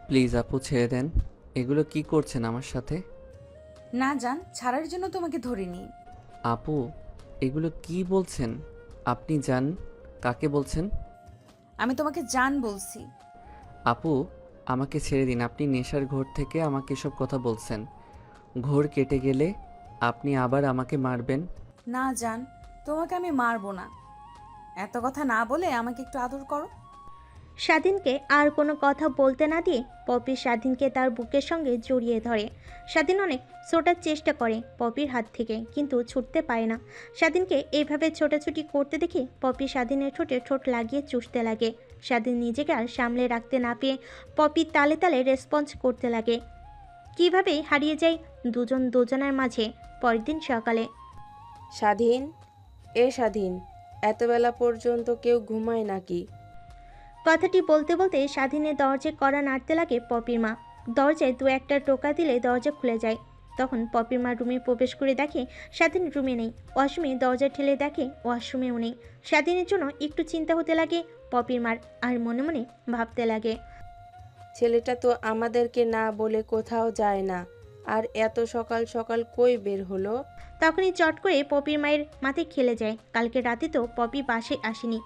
Please আপু ছেড়ে দেন। এগুলো কি করছেন আমার সাথে? না জান, ছাড়ার জন্য তোমাকে ধরিনি। আপু, এগুলো কি বলছেন? আপনি জান কাকে বলছেন? আমি তোমাকে জান বলছি। আপু, আমাকে ছেড়ে দিন। আপনি নেশার ঘোর থেকে আমাকে এসব কথা বলছেন। ঘোর কেটে গেলে আপনি আবার আমাকে মারবেন। না জান, তোমাকে আমি মারবো না। এত কথা না বলে আমাকে একটু আদর করো। স্বাধীনকে আর কোনো কথা বলতে না দিয়ে পপি স্বাধীনকে তার বুকের সঙ্গে জড়িয়ে ধরে। স্বাধীন অনেক ছোটার চেষ্টা করে পপির হাত থেকে, কিন্তু ছুটতে পারে না। স্বাধীনকে এইভাবে ছোটাছুটি করতে দেখে পপি স্বাধীনের ঠোঁটে ঠোঁট লাগিয়ে চুষতে লাগে। স্বাধীন নিজেকে আর সামলে রাখতে না পেয়ে পপি তালে তালে রেসপন্স করতে লাগে। কিভাবে হারিয়ে যায় দুজন দুজনের মাঝে। পরের দিন সকালে স্বাধীন, স্বাধীন, এত বেলা পর্যন্ত কেউ ঘুমায় নাকি? কথাটি বলতে বলতে স্বাধীনের দরজায় কড়া নাড়তে লাগে পপির মা। দরজায় দু একটা টোকা দিলে দরজা খুলে যায়। তখন পপির মা রুমে প্রবেশ করে দেখে স্বাধীন রুমে নেই। ওয়াশরুমে দরজা ঠেলে দেখে ওয়াশরুমেও নেই। স্বাধীনের জন্য একটু চিন্তা হতে লাগে পপির মার, আর মনে মনে ভাবতে লাগে, ছেলেটা তো আমাদেরকে না বলে কোথাও যায় না, আর এত সকাল সকাল কই বের হলো? তখনই চট করে পপির মায়ের মাথায় খেলে যায় কালকে রাতে তো পপি বাসায় আসেনি।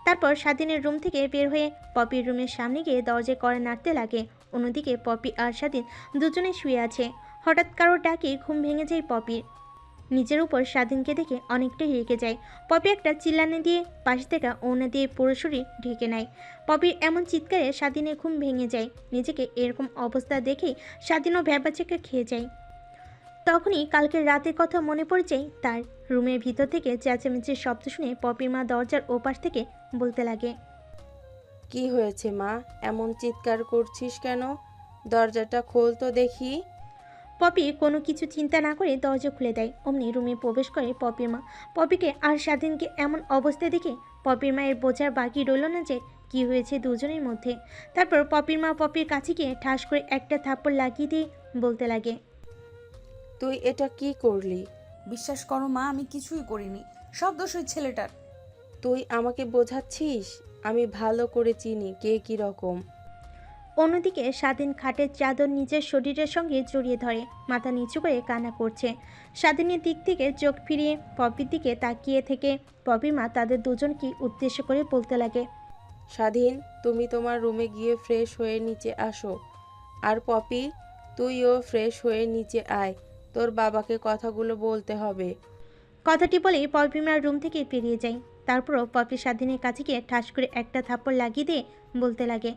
তারপর স্বাধীনের রুম থেকে বের হয়ে পপির রুমের সামনে গিয়ে দরজায় কড়া নাড়তে লাগে। অন্যদিকে পপি আর স্বাধীন দুজনে শুয়ে আছে। হঠাৎ কারোর ডাকে ঘুম ভেঙে যায় পপির। নিজের উপর স্বাধীনকে দেখে অনেকটাই রেগে যায়। পপি একটা চিল্লানি দিয়ে পাশে থেকে ওড়না দিয়ে পুরো শরীর ঢেকে নেয়। পপির এমন চিৎকারে স্বাধীনের ঘুম ভেঙে যায়। নিজেকে এরকম অবস্থা দেখেই স্বাধীনও ভ্যাবাচেকে খেয়ে যায়। তখনই কালকের রাতের কথা মনে পড়ে যায় তার। রুমের ভিতর থেকে চেঁচামেচির শব্দ শুনে পপির মা দরজার ওপাশ থেকে বলতে লাগে, কি হয়েছে মা, এমন চিৎকার করছিস কেন? দরজাটা খোল তো দেখি। পপি কোনো কিছু চিন্তা না করে দরজা খুলে দেয়। অমনি রুমে প্রবেশ করে পপির মা। পপিকে আর স্বাধীনকে এমন অবস্থায় দেখে পপির মায়ের বোঝার বাকি রইল না যে কি হয়েছে দুজনের মধ্যে। তারপর পপির মা পপির কাছে গিয়ে ঠাস করে একটা থাপ্পড় লাগিয়ে দিয়ে বলতে লাগে, তুই এটা কি করলি? বিশ্বাস করো মা, আমি কিছুই করিনি। সব দোষ ওই ছেলেটার। তুই আমাকে বোঝাচ্ছিস? আমি ভালো করে চিনি কে কি রকম। অন্যদিকে স্বাধীন খাটের চাদর নিজের শরীরের সঙ্গে জড়িয়ে ধরে মাথা নিচু করে কান্না করছে। স্বাধীনের দিক থেকে চোখ ফিরিয়ে পপির দিকে তাকিয়ে থেকে পপির মা তাদের দুজনকে উদ্দেশ্য করে বলতে লাগে, স্বাধীন, তুমি তোমার রুমে গিয়ে ফ্রেশ হয়ে নিচে আসো। আর পপি, তুইও ফ্রেশ হয়ে নিচে আয়, তোর বাবাকে কথাগুলো বলতে হবে। কথাটি বলেই পপির মা রুম থেকে বেরিয়ে যায়। তারপরও পপি স্বাধীনের কাছে গিয়ে ঠাস করে একটা থাপ্পড় লাগিয়ে দিয়ে বলতে লাগে,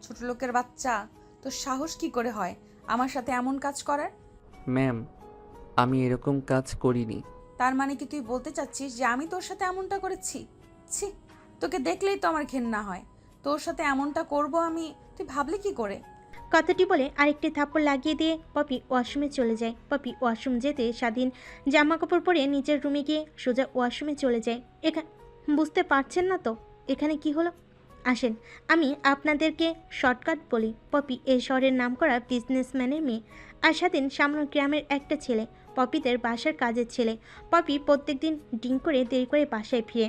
ছোট লোকের বাচ্চা, তোর সাহস কি করে হয় আমার সাথে এমন কাজ করার? ম্যাম, আমি এরকম কাজ করিনি। তার মানে কি তুই বলতে চাচ্ছিস যে আমি তোর সাথে এমনটা করেছি? ছি, তোকে দেখলেই তো আমার ঘেন্না হয়। তোর সাথে এমনটা করব আমি, তুই ভাবলি কি করে? কথাটি বলে আরেকটি থাপ্পড় লাগিয়ে দিয়ে পপি ওয়াশরুমে চলে যায়। পপি ওয়াশরুম যেতে স্বাধীন জামা কাপড় পরে নিজের রুমে গিয়ে সোজা ওয়াশরুমে চলে যায়। এখানে বুঝতে পারছেন না তো এখানে কি হলো? আসেন আমি আপনাদেরকে শর্টকাট বলি। পপি এই শহরের নামকরা বিজনেসম্যানের মেয়ে, আর স্বাধীন সামান্য গ্রামের একটা ছেলে, পপিদের বাসার কাজের ছেলে। পপি প্রত্যেকদিন ড্রিঙ্ক করে দেরি করে বাসায় ফিরে,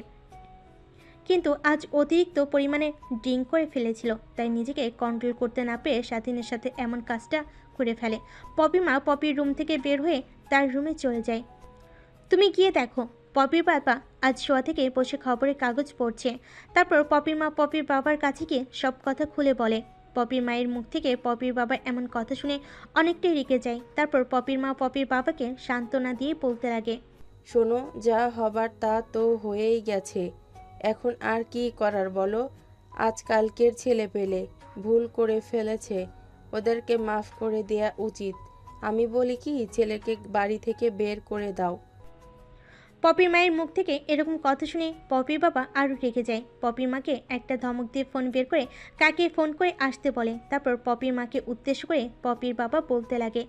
কিন্তু আজ অতিরিক্ত পরিমাণে ড্রিঙ্ক করে ফেলেছিল, তাই নিজেকে কন্ট্রোল করতে না পেরে স্বাধীনের সাথে এমন কাজটা করে ফেলে। পপি মা পপির রুম থেকে বের হয়ে তার রুমে চলে যায়। তুমি গিয়ে দেখো, পপির বাবা আজ শোয়া থেকে বসে খবরের কাগজ পড়ছে। তারপর পপির মা পপির বাবার কাছে গিয়ে সব কথা খুলে বলে। পপির মায়ের মুখ থেকে পপির বাবা এমন কথা শুনে অনেকটাই রেগে যায়। তারপর পপির মা পপির বাবাকে সান্ত্বনা দিয়ে বলতে লাগে, শোনো, যা হবার তা তো হয়েই গেছে, এখন আর কি করার বলো? আজকালকের ছেলে পেলে ভুল করে ফেলেছে, ওদেরকে মাফ করে দেয়া উচিত। আমি বলি কি, ছেলেকে বাড়ি থেকে বের করে দাও। পপির মায়ের মুখ থেকে এরকম কথা শুনে পপির বাবা আরও রেগে যায়। পপির মাকে একটা ধমক দিয়ে ফোন বের করে কাকে ফোন করে আসতে বলে। তারপর পপির মাকে উদ্দেশ্য করে পপির বাবা বলতে লাগে,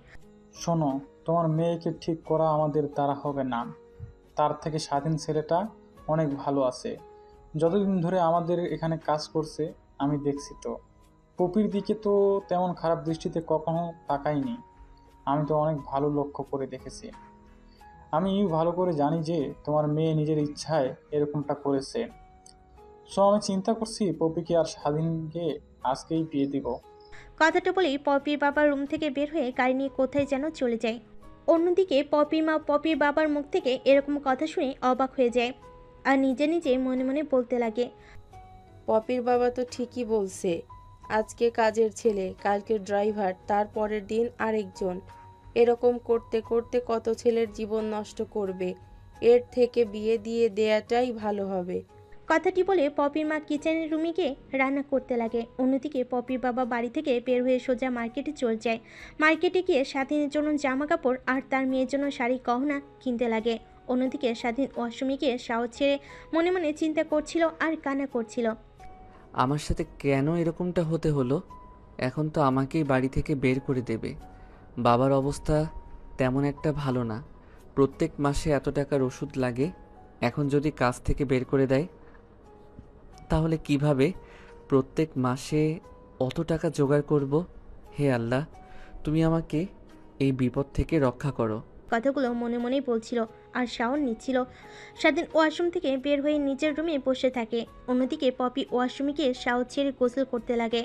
শোনো, তোমার মেয়েকে ঠিক করা আমাদের দ্বারা হবে না। তার থেকে স্বাধীন ছেলেটা অনেক ভালো আছে। যতদিন ধরে আমাদের এখানে কাজ করছে আমি দেখছি তো। পপির দিকে তো তেমন খারাপ দৃষ্টিতে কখনো তাকাইনি। আমি তো অনেক ভালো লক্ষ্য করে দেখেছি। আমি ভালো করে জানি যে তোমার মেয়ে নিজের ইচ্ছায় এরকমটা করেছে। সো আমি চিন্তা করছি পপিকে আর স্বাধীনকে আজকেই বিয়ে দিব। কথাটা বলেই পপির বাবা রুম থেকে বের হয়ে গাড়ি নিয়ে কোথায় যেন চলে যায়। অন্যদিকে পপির মা পপির বাবার মুখ থেকে এরকম কথা শুনে অবাক হয়ে যায় আর নিজে নিজে মনে মনে বলতে লাগে, পপির বাবা তো ঠিকই বলছে, আজকে কাজের ছেলে, কালকে ড্রাইভার, তার পরের দিন আরেকজন। এরকম করতে করতে কত ছেলের জীবন নষ্ট করবে। এর থেকে বিয়ে দিয়ে দেয়াটাই ভালো হবে। কথাটি বলে পপির মা কিচেনের রুমে গিয়ে রান্না করতে লাগে। অন্যদিকে পপির বাবা বাড়ি থেকে বের হয়ে সোজা মার্কেটে চলে যায়। মার্কেটে গিয়ে স্বাধীনের জন্য জামা কাপড় আর তার মেয়ের জন্য শাড়ি গহনা কিনতে লাগে। অন্যদিকে স্বাধীন ওয়াশরুমে গিয়ে শাওয়ার ছেড়ে মনে মনে চিন্তা করছিল আর কান্না করছিল। আমার সাথে কেন এরকমটা হতে হলো? এখন তো আমাকেই বাড়ি থেকে বের করে দেবে। বাবার অবস্থা তেমন একটা ভালো না, প্রত্যেক মাসে এত টাকার ওষুধ লাগে। এখন যদি কাজ থেকে বের করে দেয় তাহলে কিভাবে প্রত্যেক মাসে অত টাকা জোগাড় করব? হে আল্লাহ, তুমি আমাকে এই বিপদ থেকে রক্ষা করো। কথাগুলো মনে মনেই বলছিল আর শাওয়ার নিচ্ছিল। স্বাধীন ওয়াশরুম থেকে বের হয়ে নিজের রুমে বসে থাকে। অন্যদিকে পপি ওয়াশরুমে গিয়ে শাওয়ার ছেড়ে গোসল করতে লাগে।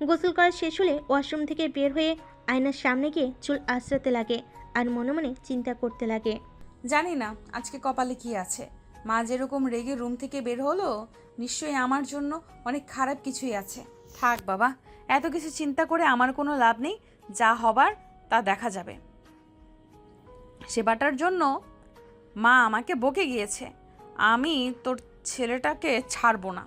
গোসল করা শেষ হলে ওয়াশরুম থেকে বের হয়ে আয়নার সামনে গিয়ে চুল আঁচড়াতে লাগে আর মনে মনে চিন্তা করতে লাগে। জানি না আজকে কপালে কি আছে। মা যেরকম রেগে রুম থেকে বের হলো, নিশ্চয়ই আমার জন্য অনেক খারাপ কিছুই আছে। থাক বাবা, এত কিছু চিন্তা করে আমার কোনো লাভ নেই। যা হবার তা দেখা যাবে। সেবাটার জন্য মা আমাকে বকে গিয়েছে। আমি তোর ছেলেটাকে ছাড়বো না।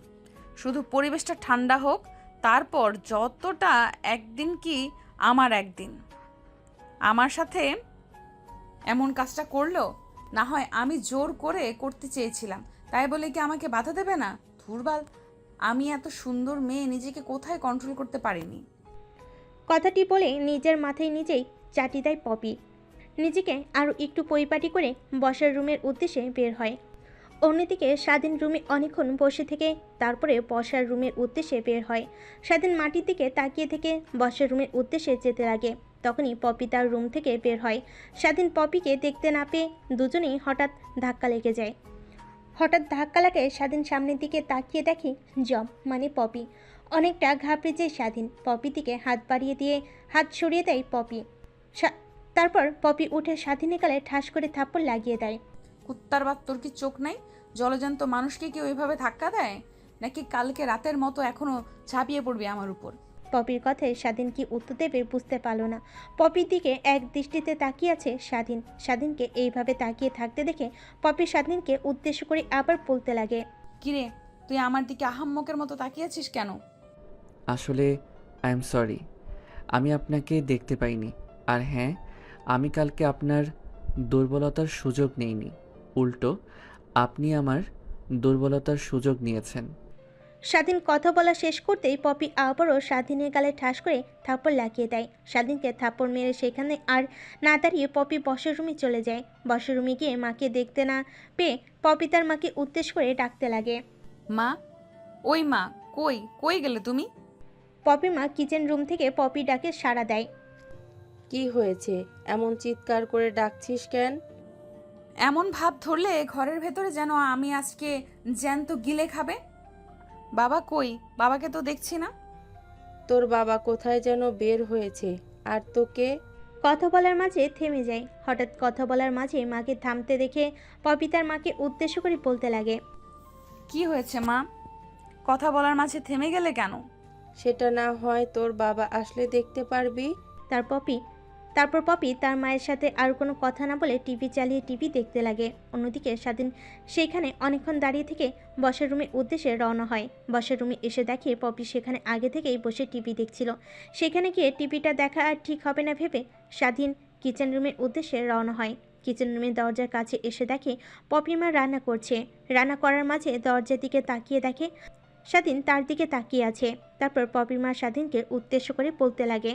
শুধু পরিবেশটা ঠান্ডা হোক, তারপর যতটা একদিন কি আমার একদিন। আমার সাথে এমন কাজটা করলো, না হয় আমি জোর করে করতে চেয়েছিলাম, তাই বলে কি আমাকে বাধা দেবে না? ধুরবাল, আমি এত সুন্দর মেয়ে নিজেকে কোথায় কন্ট্রোল করতে পারিনি। কথাটি বলে নিজের মাথায় নিজেই চাটি দেয় পপি। নিজেকে আরও একটু পরিপাটি করে বসার রুমের উদ্দেশ্যে বের হয়। অন্যদিকে স্বাধীন রুমে অনেকক্ষণ বসে থেকে তারপরে বসার রুমের উদ্দেশ্যে বের হয়। স্বাধীন মাটির দিকে তাকিয়ে থেকে বসার রুমের উদ্দেশ্যে যেতে লাগে। তখনই পপি তার রুম থেকে বের হয়। স্বাধীন পপিকে দেখতে না পেয়ে দুজনেই হঠাৎ ধাক্কা লেগে যায়। হঠাৎ ধাক্কা লাগে স্বাধীন সামনের দিকে তাকিয়ে দেখে জব মানে পপি। অনেকটা ঘাবড়ে যায় স্বাধীন। পপি দিকে হাত বাড়িয়ে দিয়ে হাত সরিয়ে দেয় পপি। তারপর পপি উঠে স্বাধীনের গালে ঠাস করে থাপ্পড় লাগিয়ে দেয়। কুত্তার বাত, তোর কি চোখ নাই? জলজান্ত মানুষকে কি ওইভাবে ধাক্কা দেয়? নাকি কালকে রাতের মতো এখনো ঝাঁপিয়ে পড়বি আমার উপর? পপির কথায় স্বাধীন কি উত্তর দেবে বুঝতে পারল না। পপির দিকে এক দৃষ্টিতে তাকিয়ে আছে স্বাধীন। স্বাধীনকে এইভাবে তাকিয়ে থাকতে দেখে পপি স্বাধীনকে উদ্দেশ্য করে আবার বলতে লাগে, কিরে, তুই আমার দিকে আহাম্মকের মতো তাকিয়েছিস কেন? আসলে আই এম সরি, আমি আপনাকে দেখতে পাইনি। আর হ্যাঁ, আমি কালকে আপনার দুর্বলতার সুযোগ নেইনি, উল্টো আপনি আমার দুর্বলতার সুযোগ নিয়েছেন। স্বাধীন কথা বলা শেষ করতেই পপি আবারও স্বাধীনের গালে ঠাস করে থাপ্পড় লাগিয়ে দেয়। স্বাধীনকে থাপ্পড় মেরে সেখানে আর না দাঁড়িয়ে পপি বসার রুমে চলে যায়। বসার রুমে গিয়ে মাকে দেখতে না পেয়ে পপি তার মাকে উদ্দেশ্য করে ডাকতে লাগে, মা, ওই মা, কই কই গেলে তুমি? পপির মা কিচেন রুম থেকে পপি ডাকে সাড়া দেয়। কি হয়েছে, এমন চিৎকার করে ডাকছিস কেন? এমন ভাব ধরলে ঘরের ভেতরে যেন আমি আজকে জ্যান্ত গিলে খাবে। বাবা কই? বাবাকে তো দেখছি না। তোর বাবা কোথায় যেন বের হয়েছে। আর তোকে? কথা বলার মাঝে থেমে যায়। হঠাৎ কথা বলার মাঝে মাকে থামতে দেখে পপি তার মাকে উদ্দেশ্য করে বলতে লাগে, কি হয়েছে মা? কথা বলার মাঝে থেমে গেলে কেন? সেটা না হয় তোর বাবা আসলে দেখতে পারবি। তারপর পপি তার মায়ের সাথে আর কোনো কথা না বলে টিভি চালিয়ে টিভি দেখতে লাগে। অন্যদিকে স্বাধীন সেইখানে অনেকক্ষণ দাঁড়িয়ে থেকে বসার রুমের উদ্দেশ্যে রওনা হয়। বসার রুমে এসে দেখে পপি সেখানে আগে থেকেই বসে টিভি দেখছিল। সেখানে গিয়ে টিভিটা দেখা আর ঠিক হবে না ভেবে স্বাধীন কিচেন রুমের উদ্দেশ্যে রওনা হয়। কিচেন রুমের দরজার কাছে এসে দেখে পপি মা রান্না করছে। রান্না করার মাঝে দরজার দিকে তাকিয়ে দেখে স্বাধীন তার দিকে তাকিয়ে আছে। তারপর পপি মা স্বাধীনকে উদ্দেশ্য করে বলতে লাগে,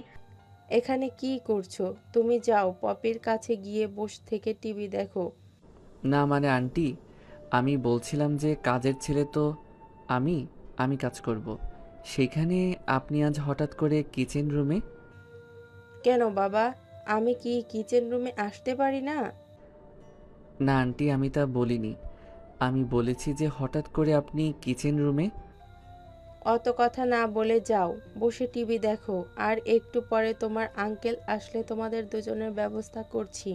এখানে কি করছো? তুমি যাও পপির কাছে গিয়ে বসে থেকে টিভি দেখো। না মানে আন্টি, আমি বলছিলাম যে কাজের ছেলে তো আমি আমি কাজ করব। সেখানে আপনি আজ হঠাৎ করে কিচেন রুমে? কেন বাবা, আমি কি কিচেন রুমে আসতে পারি না? না আন্টি, আমি তা বলিনি। আমি বলেছি যে হঠাৎ করে আপনি কিচেন রুমে। অত কথা না বলে যাও, বসে টিভি দেখো, আর একটু পরে তোমার আঙ্কেল আসলে তোমাদের দুজনের ব্যবস্থা করছি।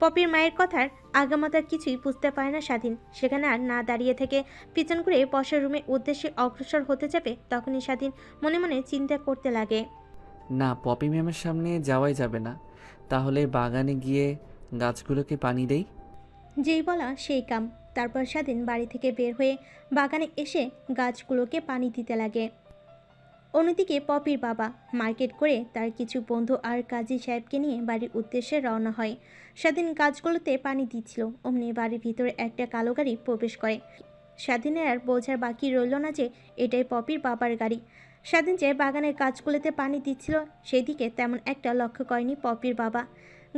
পপির মায়ের কথার আগামাতার কিছুই বুঝতে পারে না স্বাধীন। সেখানে আর না দাঁড়িয়ে থেকে পিছন ঘুরে বসার রুমের উদ্দেশ্যে অগ্রসর হতে যাবে, তখনই স্বাধীন মনে মনে চিন্তা করতে লাগে। না, পপি ম্যামের সামনে যাওয়াই যাবে না। তাহলে বাগানে গিয়ে গাছগুলোকে পানি দেই। যেই বলা সেই কাম। তারপর স্বাধীন বাড়ি থেকে বের হয়ে বাগানে এসে গাছগুলোকে পানি দিতে লাগে। অন্যদিকে পপির বাবা মার্কেট করে তার কিছু বন্ধু আর কাজী সাহেবকে নিয়ে বাড়ির উদ্দেশ্যে রওনা হয়। স্বাধীন গাছগুলোতে পানি দিচ্ছিল, অমনি বাড়ির ভিতরে একটা কালো গাড়ি প্রবেশ করে। স্বাধীনের আর বোঝার বাকি রইল না যে এটাই পপির বাবার গাড়ি। স্বাধীন যে বাগানের গাছগুলোতে পানি দিচ্ছিল সেই দিকে তেমন একটা লক্ষ্য করেনি পপির বাবা।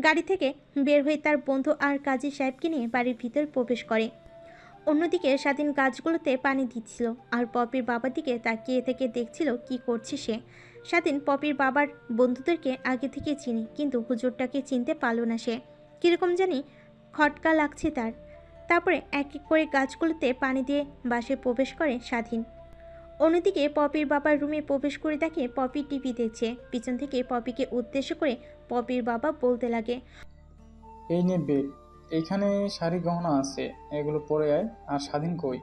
গাড়ি থেকে বের হয়ে তার বন্ধু আর কাজী সাহেবকে নিয়ে বাড়ির ভিতর প্রবেশ করে। অন্যদিকে স্বাধীন গাছগুলোতে পানি দিচ্ছিল আর পপির বাবার দিকে তাকিয়ে থেকে দেখছিল কি করছে সে। স্বাধীন পপির বাবার বন্ধুদেরকে আগে থেকে চিনি, কিন্তু হুজুরটাকে চিনতে পারল না সে। কীরকম জানি খটকা লাগছে তার। তারপরে এক এক করে গাছগুলোতে পানি দিয়ে বাসে প্রবেশ করে স্বাধীন। অন্যদিকে পপির বাবার রুমে প্রবেশ করে দেখে পপি টিভি দেখছে। পিছন থেকে পপিকে উদ্দেশ্য করে পপির বাবা বলতে লাগে, এই নে বেগ, এইখানে শাড়ি গহনা আছে, এগুলো পরে আয়। আর স্বাধীন কই?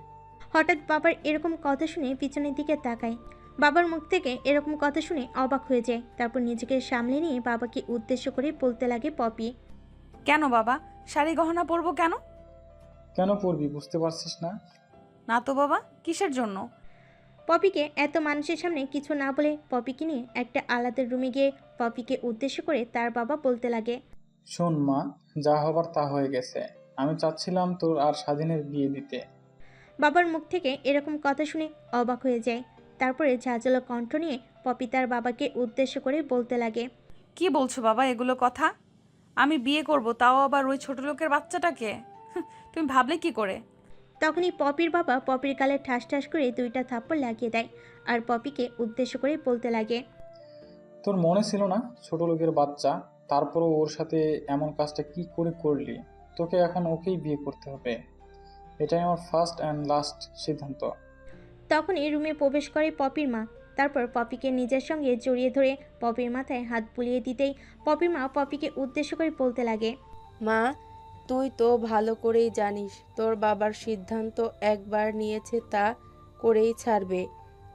হঠাৎ বাবার এরকম কথা শুনে পিছনের দিকে তাকায়। বাবার মুখ থেকে এরকম কথা শুনে অবাক হয়ে যায়। তারপর নিজেকে সামলে নিয়ে বাবাকে উদ্দেশ্য করে বলতে লাগে পপি, কেন বাবা, শাড়ি গহনা পরবো কেন? কেন পরবি বুঝতে পারছিস না? না তো বাবা, কিসের জন্য? পপিকে এত মানুষের সামনে কিছু না বলে পপিকে নিয়ে একটা আলাদা রুমে গিয়ে পপিকে উদ্দেশ্য করে তার বাবা বলতে লাগে, শোন মা, যা হবার তা হয়ে গেছে। আমি চাচ্ছিলাম তোর আর স্বাধীনের বিয়ে দিতে। বাবার মুখ থেকে এরকম কথা শুনে অবাক হয়ে যায়। তারপরে ঝাঁঝালো কণ্ঠ নিয়ে পপি তার বাবাকে উদ্দেশ্য করে বলতে লাগে, কি বলছো বাবা এগুলো কথা? আমি বিয়ে করব, তাও আবার ওই ছোট লোকের বাচ্চাটাকে? তুমি ভাবলে কি করে? তখনই পপির বাবা পপির গালে ঠাস ঠাস করে 2টা থাপ্পড় লাগিয়ে দেয় আর পপিকে উদ্দেশ্য করে বলতে লাগে, তোর মনে ছিল না ছোট লোকের বাচ্চা? তারপরও ওর সাথে এমন কাজটা কি করে করলি? তোকে এখন ওকেই বিয়ে করতে হবে। এটাই আমার ফার্স্ট অ্যান্ড লাস্ট সিদ্ধান্ত। তখনই রুমে প্রবেশ করে পপির মা। তারপর পপিকে নিজের সঙ্গে জড়িয়ে ধরে পপির মাথায় হাত বুলিয়ে দিতেই পপির মা পপিকে উদ্দেশ্য করে বলতে লাগে, মা, তুই তো ভালো করেই জানিস তোর বাবার সিদ্ধান্ত একবার নিয়েছে তা করেই ছাড়বে।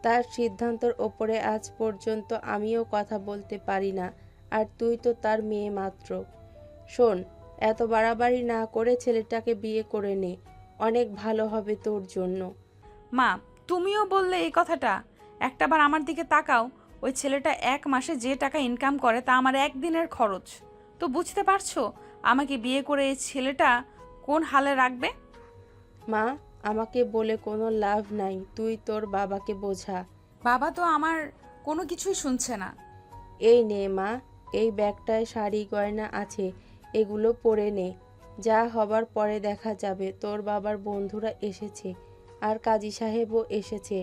তার সিদ্ধান্তর ওপরে আজ পর্যন্ত আমিও কথা বলতে পারি না, আর তুই তো তার মেয়ে মাত্র। শোন, এত বাড়াবাড়ি না করে ছেলেটাকে বিয়ে করে নে, অনেক ভালো হবে তোর জন্য। মা, তুমিও বললে এই কথাটা? একটাবার আমার দিকে তাকাও। ওই ছেলেটা 1 মাসে যে টাকা ইনকাম করে তা আমার একদিনের খরচ। তো বুঝতে পারছো আমাকে বিয়ে করে এই ছেলেটা কোন হালে রাখবে? মা, আমাকে বলে কোনো লাভ নাই, তুই তোর বাবাকে বোঝা। বাবা তো আমার কোনো কিছুই শুনছে না। এই নে মা, এই ব্যাগটায় শাড়ি গয়না আছে, এগুলো পরে নে। যা হবার পরে দেখা যাবে। তোর বাবার বন্ধুরা এসেছে আর কাজী সাহেবও এসেছে,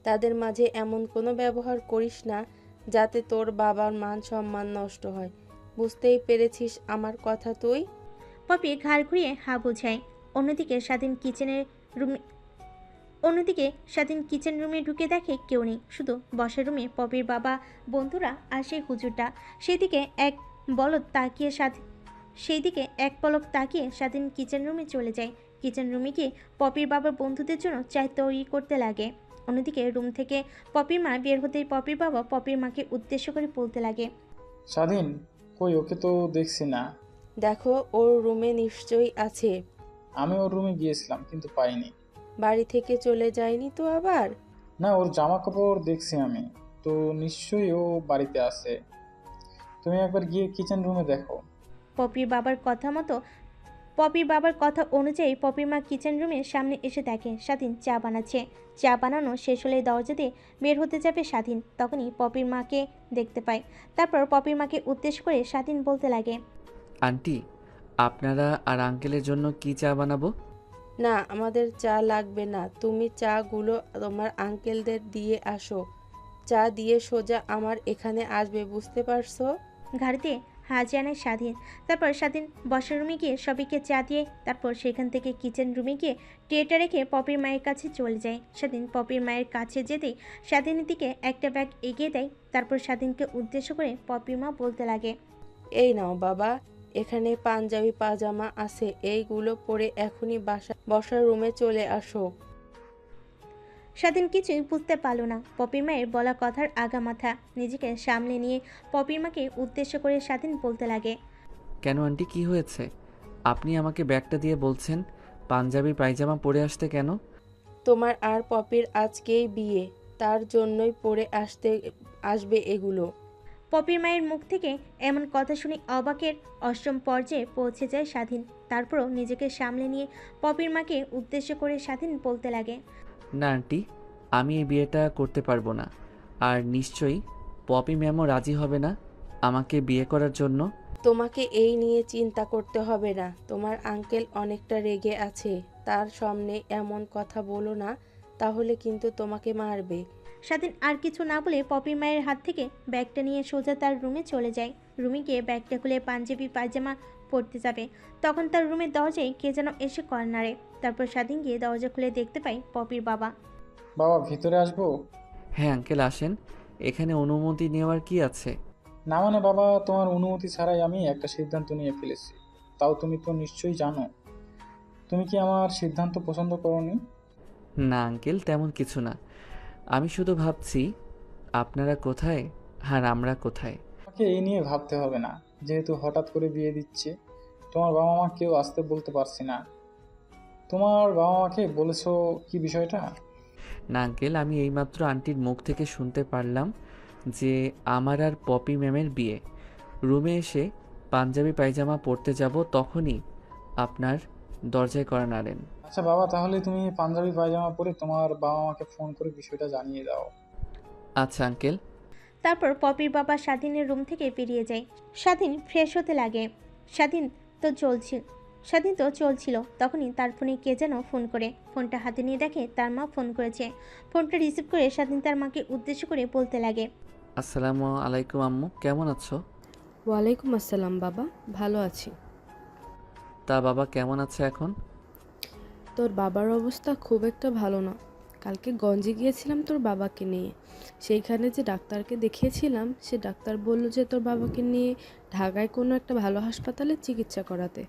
তাদের মাঝে এমন কোনো ব্যবহার করিস না যাতে তোর বাবার মান সম্মান নষ্ট হয়। বুঝতেই পেরেছিস আমার কথা তুই? পপি ঘাড় ঘুরিয়ে হা বোঝায়। অন্যদিকে স্বাধীন কিচেন রুমে ঢুকে দেখে কেউ নেই, শুধু বসার রুমে পপির বাবা, বন্ধুরা আর সেই হুজুরটা। সেদিকে এক পলক তাকিয়ে স্বাধীন কিচেন রুমে চলে যায়। কিচেন রুমে গিয়ে পপির বাবার বন্ধুদের জন্য চায় তৈরি করতে লাগে। অন্যদিকে রুম থেকে পপির মা বের হতেই পপির বাবা পপির মাকে উদ্দেশ্য করে বলতে লাগে, স্বাধীন কই? ওকে তো দেখছি না। দেখো, ওর রুমে নিশ্চয়ই আছে। আমি ওর রুমে গিয়েছিলাম কিন্তু পাইনি। বাড়ি থেকে চলে যায়নি তো আবার? না, ওর জামা কাপড় দেখছি আমি, তো নিশ্চয়ই ও বাড়িতে আছে। তুমি একবার গিয়ে কিচেন রুমে দেখো। পপির বাবার কথা অনুযায়ী পপির মা কিচেন রুমের সামনে এসে দেখে স্বাধীন চা বানাচ্ছে। চা বানানো শেষ হলে দরজা দিয়ে বের হতে যাবে স্বাধীন, তখনই পপির মাকে দেখতে পায়। তারপর পপির মাকে উদ্দেশ্য করে স্বাধীন বলতে লাগে, আন্টি, আপনারা আর আঙ্কেলের জন্য কি চা বানাবো? না, আমাদের চা লাগবে না, তুমি চাগুলো তোমার আঙ্কেলদের দিয়ে আসো। চা দিয়ে সোজা আমার এখানে আসবে, বুঝতে পারছো? ঘাড়িতে হাজিয়ে আনায় স্বাধীন। তারপর স্বাধীন বসার রুমে গিয়ে সবাইকে চা দিয়ে তারপর সেখান থেকে কিচেন রুমে গিয়ে ট্রেটা রেখে পপির মায়ের কাছে চলে যায়। স্বাধীন পপির মায়ের কাছে যেতেই স্বাধীনের দিকে একটা ব্যাগ এগিয়ে দেয়। তারপর স্বাধীনকে উদ্দেশ্য করে পপির মা বলতে লাগে, এই নাও বাবা, এখানে পাঞ্জাবি পাজামা আছে, এইগুলো পরে এখনই বসার রুমে চলে আসো। স্বাধীন কিছুই বুঝতে পারল না পপির মায়ের বলা কথার আগামাথা। নিজেকে সামলে নিয়ে পপির মাকে উদ্দেশ্য করে স্বাধীন বলতে লাগে, কেন আন্টি, কি হয়েছে? আপনি আমাকে ব্যাগটা দিয়ে বলছেন পাঞ্জাবি পায়জামা পরে আসতে কেন? তোমার আর পপির আজকেই বিয়ে, তার জন্যই পরে আসবে এগুলো। পপির মায়ের মুখ থেকে এমন কথা শুনে অবাকের অষ্টম পর্যায়ে পৌঁছে যায় স্বাধীন। তারপরও নিজেকে সামলে নিয়ে পপির মাকে উদ্দেশ্য করে স্বাধীন বলতে লাগে, না আন্টি, আমি এই বিয়েটা করতে পারবো না। আর নিশ্চয়ই পপি ম্যামও রাজি হবে না আমাকে বিয়ে করার জন্য। তোমাকে এই নিয়ে চিন্তা করতে হবে না, তোমার আঙ্কেল অনেকটা রেগে আছে, তার সামনে এমন কথা বলো না, তাহলে কিন্তু তোমাকে মারবে। স্বাধীন আর কিছু না বলে পপির মায়ের হাত থেকে ব্যাগটা নিয়ে সোজা তার রুমে চলে যায়। রুমে গিয়ে ব্যাগটা খুলে পাঞ্জাবি পায়জামা পরতে যাবে, তখন তার রুমের দরজায় কে যেন এসে কর্নারে। তারপর স্বাধীন গিয়ে দরজা খুলে দেখতে পায় পপির বাবা। বাবা, ভিতরে আসবো? হ্যাঁ আঙ্কেল, আসেন। এখানে অনুমতি নেওয়ার কি আছে? না মানে বাবা, তোমার অনুমতি ছাড়াই আমি একটা সিদ্ধান্ত নিয়ে ফেলেছি। তাও তুমি তো নিশ্চয়ই জানো। তুমি কি আমার সিদ্ধান্ত পছন্দ করোনি? না আঙ্কেল, তেমন কিছু না। আমি শুধু ভাবছি আপনারা কোথায় আর আমরা কোথায়। তোমাকে এই নিয়ে ভাবতে হবে না, যেহেতু হঠাৎ করে বিয়ে দিচ্ছে। তোমার বাবা মা কেউ আসতে বলতে পারছি না। তোমার বাবা মাকে বলেছো কি বিষয়টা? না আঙ্কেল, আমি এইমাত্র আন্টির মুখ থেকে শুনতে পারলাম যে আমার আর পপি ম্যামের বিয়ে। রুমে এসে পাঞ্জাবি পায়জামা পরতে যাব, তখনই আপনার দরজায় কড়া নাড়েন। আচ্ছা বাবা, তাহলে তুমি পাঞ্জাবি পায়জামা পরে তোমার বাবা মাকে ফোন করে বিষয়টা জানিয়ে দাও। আচ্ছা আঙ্কেল। তারপর পপির বাবা স্বাধীনের রুম থেকে বেরিয়ে যায়। স্বাধীন ফ্রেশ হতে লাগে। স্বাধীন তো চলছিল তখনই তার ফোনে কে যেন ফোন করে। ফোনটা হাতে নিয়ে দেখে তার মা ফোন করেছে। ফোনটা রিসিভ করে স্বাধীন তার মাকে উদ্দেশ্য করে বলতে লাগে, আসসালামু আলাইকুম আম্মু, কেমন আছো? ওয়ালাইকুম আসসালাম বাবা, ভালো আছি। তা বাবা কেমন আছে এখন? তোর বাবার অবস্থা খুব একটা ভালো না। কালকে গঞ্জে গিয়েছিলাম তোর বাবাকে নিয়ে, সেইখানে যে ডাক্তারকে দেখিয়েছিলাম সে ডাক্তার বলল যে তোর বাবাকে নিয়ে ঢাকায় কোনো একটা ভালো হাসপাতালে চিকিৎসা করাতে,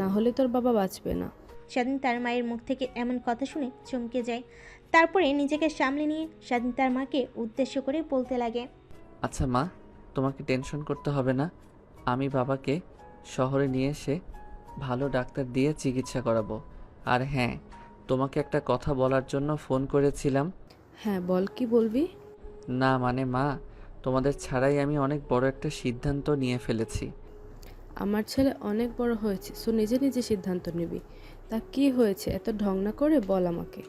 না হলে তোর বাবা বাঁচবে না। স্বাধীন তার মায়ের মুখ থেকে এমন কথা শুনে চমকে যায়। তারপরে নিজেকে সামলে নিয়ে স্বাধীন তার মাকে উদ্দেশ্য করে বলতে লাগে, আচ্ছা মা, তোমাকে টেনশন করতে হবে না। আমি বাবাকে শহরে নিয়ে এসে ভালো ডাক্তার দিয়ে চিকিৎসা করাবো। আর হ্যাঁ, তোমাকে একটা কথা বলার জন্য ফোন করেছিলাম। হ্যাঁ বল, কি বলবি? না মানে মা, তোমাদের ছাড়াই আমি অনেক বড় একটা সিদ্ধান্ত নিয়ে ফেলেছি। আমার ছেলে অনেক বড় হয়েছে, সো নিজে নিজে সিদ্ধান্ত নিবি। তা কি হয়েছে, এত ঢং না করে বল আমাকে।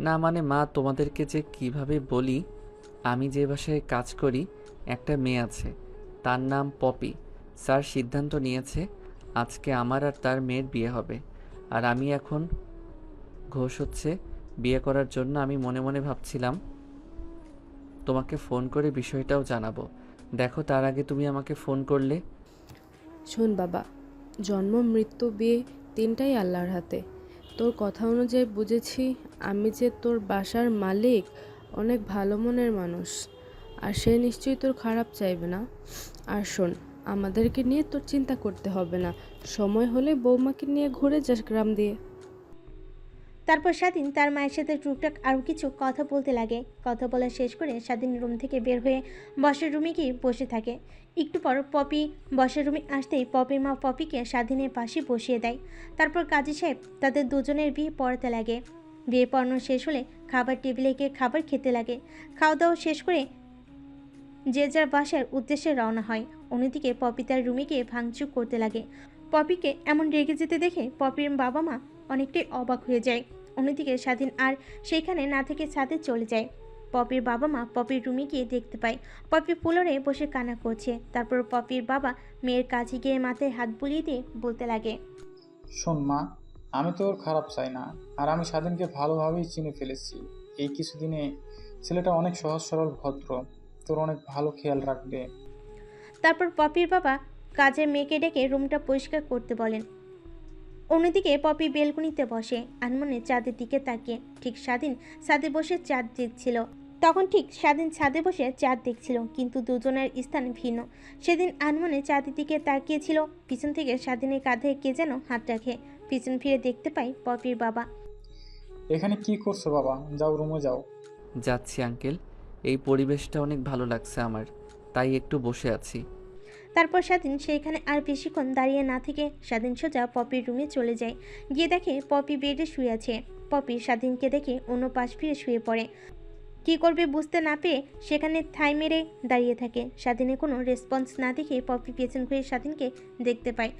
না মানে মা, তোমাদেরকে যে কিভাবে বলি, আমি যে বাসায় কাজ করি একটা মেয়ে আছে, তার নাম পপি। স্যার সিদ্ধান্ত নিয়েছে আজকে আমার আর তার মেয়ের বিয়ে হবে। আর আমি এখন ঘোষ হচ্ছে বিয়ে করার জন্য। আমি মনে মনে ভাবছিলাম তোমাকে ফোন করে বিষয়টাও জানাবো। দেখো, তার আগে তুমি আমাকে ফোন করলে। শোন বাবা, জন্ম মৃত্যু বিয়ে তিনটাই আল্লাহর হাতে। তোর কথা অনুযায়ী বুঝেছি আমি যে তোর বাসার মালিক অনেক ভালো মনের মানুষ, আর সে নিশ্চয়ই তোর খারাপ চাইবে না। আর শোন, আমাদেরকে নিয়ে তোর চিন্তা করতে হবে না, সময় হলে বৌমাকে নিয়ে ঘুরে যাস গ্রাম দিয়ে। তারপর স্বাধীন তার মায়ের সাথে টুকটাক আরও কিছু কথা বলতে লাগে। কথা বলা শেষ করে স্বাধীন রুম থেকে বের হয়ে বসের রুমে গিয়ে বসে থাকে। একটু পর পপি বসের রুমে আসতেই পপির মা পপিকে স্বাধীনের পাশে বসিয়ে দেয়। তারপর কাজী সাহেব তাদের দুজনের বিয়ে পড়াতে লাগে। বিয়ে পড়ানো শেষ হলে খাবার টেবিলে গিয়ে খাবার খেতে লাগে। খাওয়া দাওয়া শেষ করে যে যার বাসার উদ্দেশ্যে রওনা হয়। অন্যদিকে পপি তার রুমে গিয়ে ভাঙচুর করতে লাগে। পপিকে এমন রেগে যেতে দেখে পপির বাবা মা অনেকটাই অবাক হয়ে যায়। অন্যদিকে স্বাধীন আর সেইখানে না থেকে ছাদে চলে যায়। পপির বাবা মা পপির রুমে গিয়ে দেখতে পায় পপি ফ্লোরে বসে কান্না করছে। তারপর পপির বাবা মেয়ের কাছে গিয়ে মাথায় হাত বুলিয়ে দিয়ে বলতে লাগে, শোন মা, আমি তোর খারাপ চাই না। আর আমি স্বাধীনকে ভালোভাবেই চিনে ফেলেছি। এই কিছুদিনে ছেলেটা অনেক সহজ সরল ভদ্র, তোর অনেক ভালো খেয়াল রাখবে। তারপর পপির বাবা কাজের মেয়েকে ডেকে রুমটা পরিষ্কার করতে বলেন। অন্যদিকে পপি বেলকনিতে বসে আনমনে চাঁদের দিকে তাকিয়ে। ঠিক স্বাধীন ছাদে বসে চাঁদ দেখছিল। কিন্তু দুজনের স্থান ভিন্ন। সেদিন আনমনে চাঁদের দিকে তাকিয়েছিল, পিছন থেকে স্বাধীনের কাঁধে কে যেন হাত রাখে। পিছন ফিরে দেখতে পায় পপির বাবা। এখানে কি করছো বাবা? যাও, রুমে যাও। যাচ্ছি আঙ্কেল, এই পরিবেশটা অনেক ভালো লাগছে আমার, তাই একটু বসে আছি। তারপর স্বাধীন সেইখানে আর বেশিক্ষণ দাঁড়িয়ে না থেকে স্বাধীন সোজা পপির রুমে চলে যায়। গিয়ে দেখে পপি বেডে শুয়ে আছে। পপি স্বাধীনকে দেখে অন্য পাশ ফিরে শুয়ে পড়ে। কী করবে বুঝতে না পেরে সেখানে ঠাঁই মেরে দাঁড়িয়ে থাকে। স্বাধীনের কোনো রেসপন্স না দেখে পপি পেছন ঘুরে স্বাধীনকে দেখতে পায়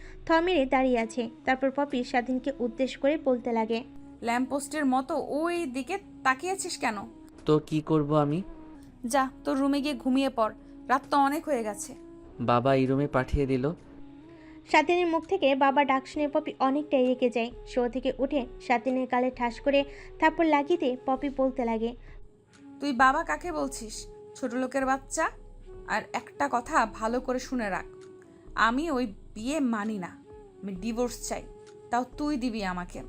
মেরে দাঁড়িয়ে আছে। তারপর পপি স্বাধীনকে উদ্দেশ্য করে বলতে লাগে, ল্যাম্পপোস্টের মতো ওই দিকে তাকিয়েছিস কেন? তো কি করব আমি? যা তোর রুমে গিয়ে ঘুমিয়ে পড়, রাত তো অনেক হয়ে গেছে। বাবা এই রুমে পাঠিয়ে দিল। স্বাধীনের মুখ থেকে বাবা ডাক শুনে পপি অনেকটাই রেগে যায়। শো থেকে উঠে স্বাধীনের গালে ঠাস করে থাপ্পড় লাগিয়ে দিয়ে পপি বলতে লাগে, তুই বাবা কাকে বলছিস? ছোট লোকের বাচ্চা। আর একটা কথা ভালো করে শুনে রাখ, আমি ওই বিয়ে মানি না। আমি ডিভোর্স চাই, তাও তুই দিবি আমাকে।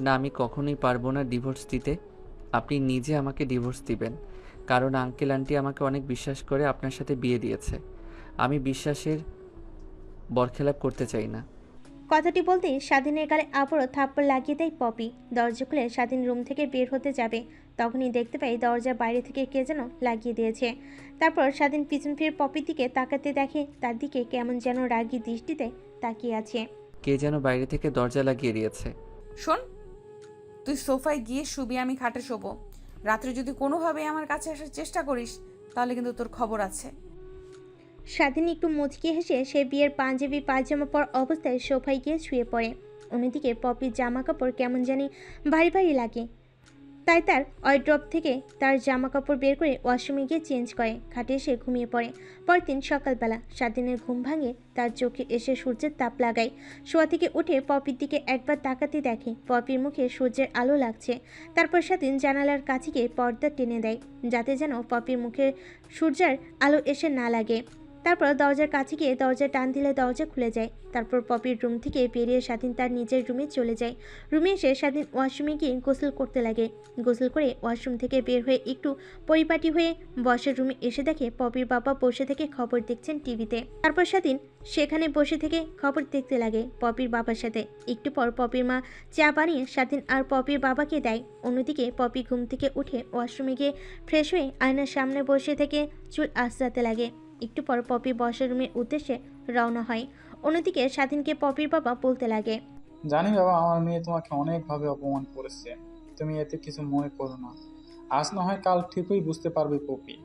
না, আমি কখনোই পারবো না ডিভোর্স দিতে। আপনি নিজে আমাকে ডিভোর্স দিবেন, কারণ আঙ্কেল আন্টি আমাকে অনেক বিশ্বাস করে আপনার সাথে বিয়ে দিয়েছে। আমি বিশ্বাসের বরখেলাপ করতে চাই না। কথাটি বলতেই স্বাধীনের গালে আবারও থাপ্পড় লাগিয়ে দেয় পপি। দরজা খুলে স্বাধীন রুম থেকে বের হতে যাবে, তখনই দেখতে পাই দরজার বাইরে থেকে কে যেন লাগিয়ে দিয়েছে। তারপর স্বাধীন পিছন ফিরে পপির দিকে তাকাতে দেখে তার দিকে কেমন যেন রাগী দৃষ্টিতে তাকিয়ে আছে। কে যেন বাইরে থেকে দরজা লাগিয়ে দিয়েছে। শোন, তুই সোফায় গিয়ে শুবি, আমি খাটে শোবো। রাত্রে যদি কোনোভাবে আমার কাছে আসার চেষ্টা করিস তাহলে কিন্তু তোর খবর আছে। স্বাধীন একটু মুচকি হেসে সে বিয়ের পাঞ্জাবি পায়জামা পর অবস্থায় সোফায় গিয়ে শুয়ে পড়ে। অন্যদিকে পপির জামা কাপড় কেমন জানি ভারী ভারী লাগে, তাই তার ওয়ারড্রপ থেকে তার জামা কাপড় বের করে ওয়াশরুমে গিয়ে চেঞ্জ করে খাটে এসে ঘুমিয়ে পড়ে। পরের দিন সকালবেলা স্বাধীনের ঘুম ভাঙে, তার চোখে এসে সূর্যের তাপ লাগায়। শোয়া থেকে উঠে পপির দিকে একবার তাকাতে দেখে পপির মুখে সূর্যের আলো লাগছে। তারপর স্বাধীন জানালার কাছে গিয়ে পর্দা টেনে দেয়, যাতে যেন পপির মুখে সূর্যের আলো এসে না লাগে। তারপর দরজার কাছে গিয়ে দরজা টান দিলে দরজা খুলে যায়। তারপর পপির রুম থেকে বেরিয়ে স্বাধীন তার নিজের রুমে চলে যায়। রুমে এসে স্বাধীন ওয়াশরুমে গিয়ে গোসল করতে লাগে। গোসল করে ওয়াশরুম থেকে বের হয়ে একটু পরিপাটি হয়ে বসার রুমে এসে দেখে পপির বাবা বসে থেকে খবর দেখছেন টিভিতে। তারপর স্বাধীন সেখানে বসে থেকে খবর দেখতে লাগে পপির বাবার সাথে। একটু পর পপির মা চা বানিয়ে স্বাধীন আর পপির বাবাকে দেয়। অন্যদিকে পপি ঘুম থেকে উঠে ওয়াশরুমে গিয়ে ফ্রেশ হয়ে আয়নার সামনে বসে থেকে চুল আঁচড়াতে লাগে। একটু পর পপি বসার রুমের উদ্দেশ্যে রওনা হয়। অন্যদিকে স্বাধীনকে পপির বাবা বলতে লাগে, জানি বাবা, আমার মেয়ে তোমাকে অনেকভাবে অপমান করেছে, তুমি এতে কিছু মনে করো না। আজ না হয় কাল ঠিকই বুঝতে পারবে পপি।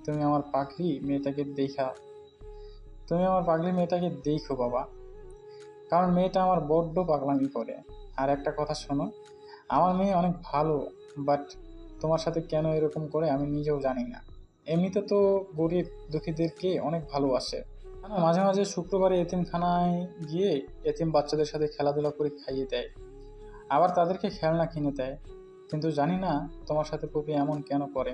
তুমি আমার পাগলি মেয়েটাকে দেখো বাবা, কারণ মেয়েটা আমার বড্ড পাগলামি করে। আর একটা কথা শোনো, আমার মেয়ে অনেক ভালো, বাট তোমার সাথে কেন এরকম করে আমি নিজেও জানি না। এমনিতে তো গরিব দুঃখীদেরকে অনেক ভালোবাসে। মাঝে মাঝে শুক্রবারে এতিমখানায় গিয়ে এতিম বাচ্চাদের সাথে খেলাধুলা করে খাইয়ে দেয়, আবার তাদেরকে খেলনা কিনে দেয়। কিন্তু জানি না তোমার সাথে পপি এমন কেন করে।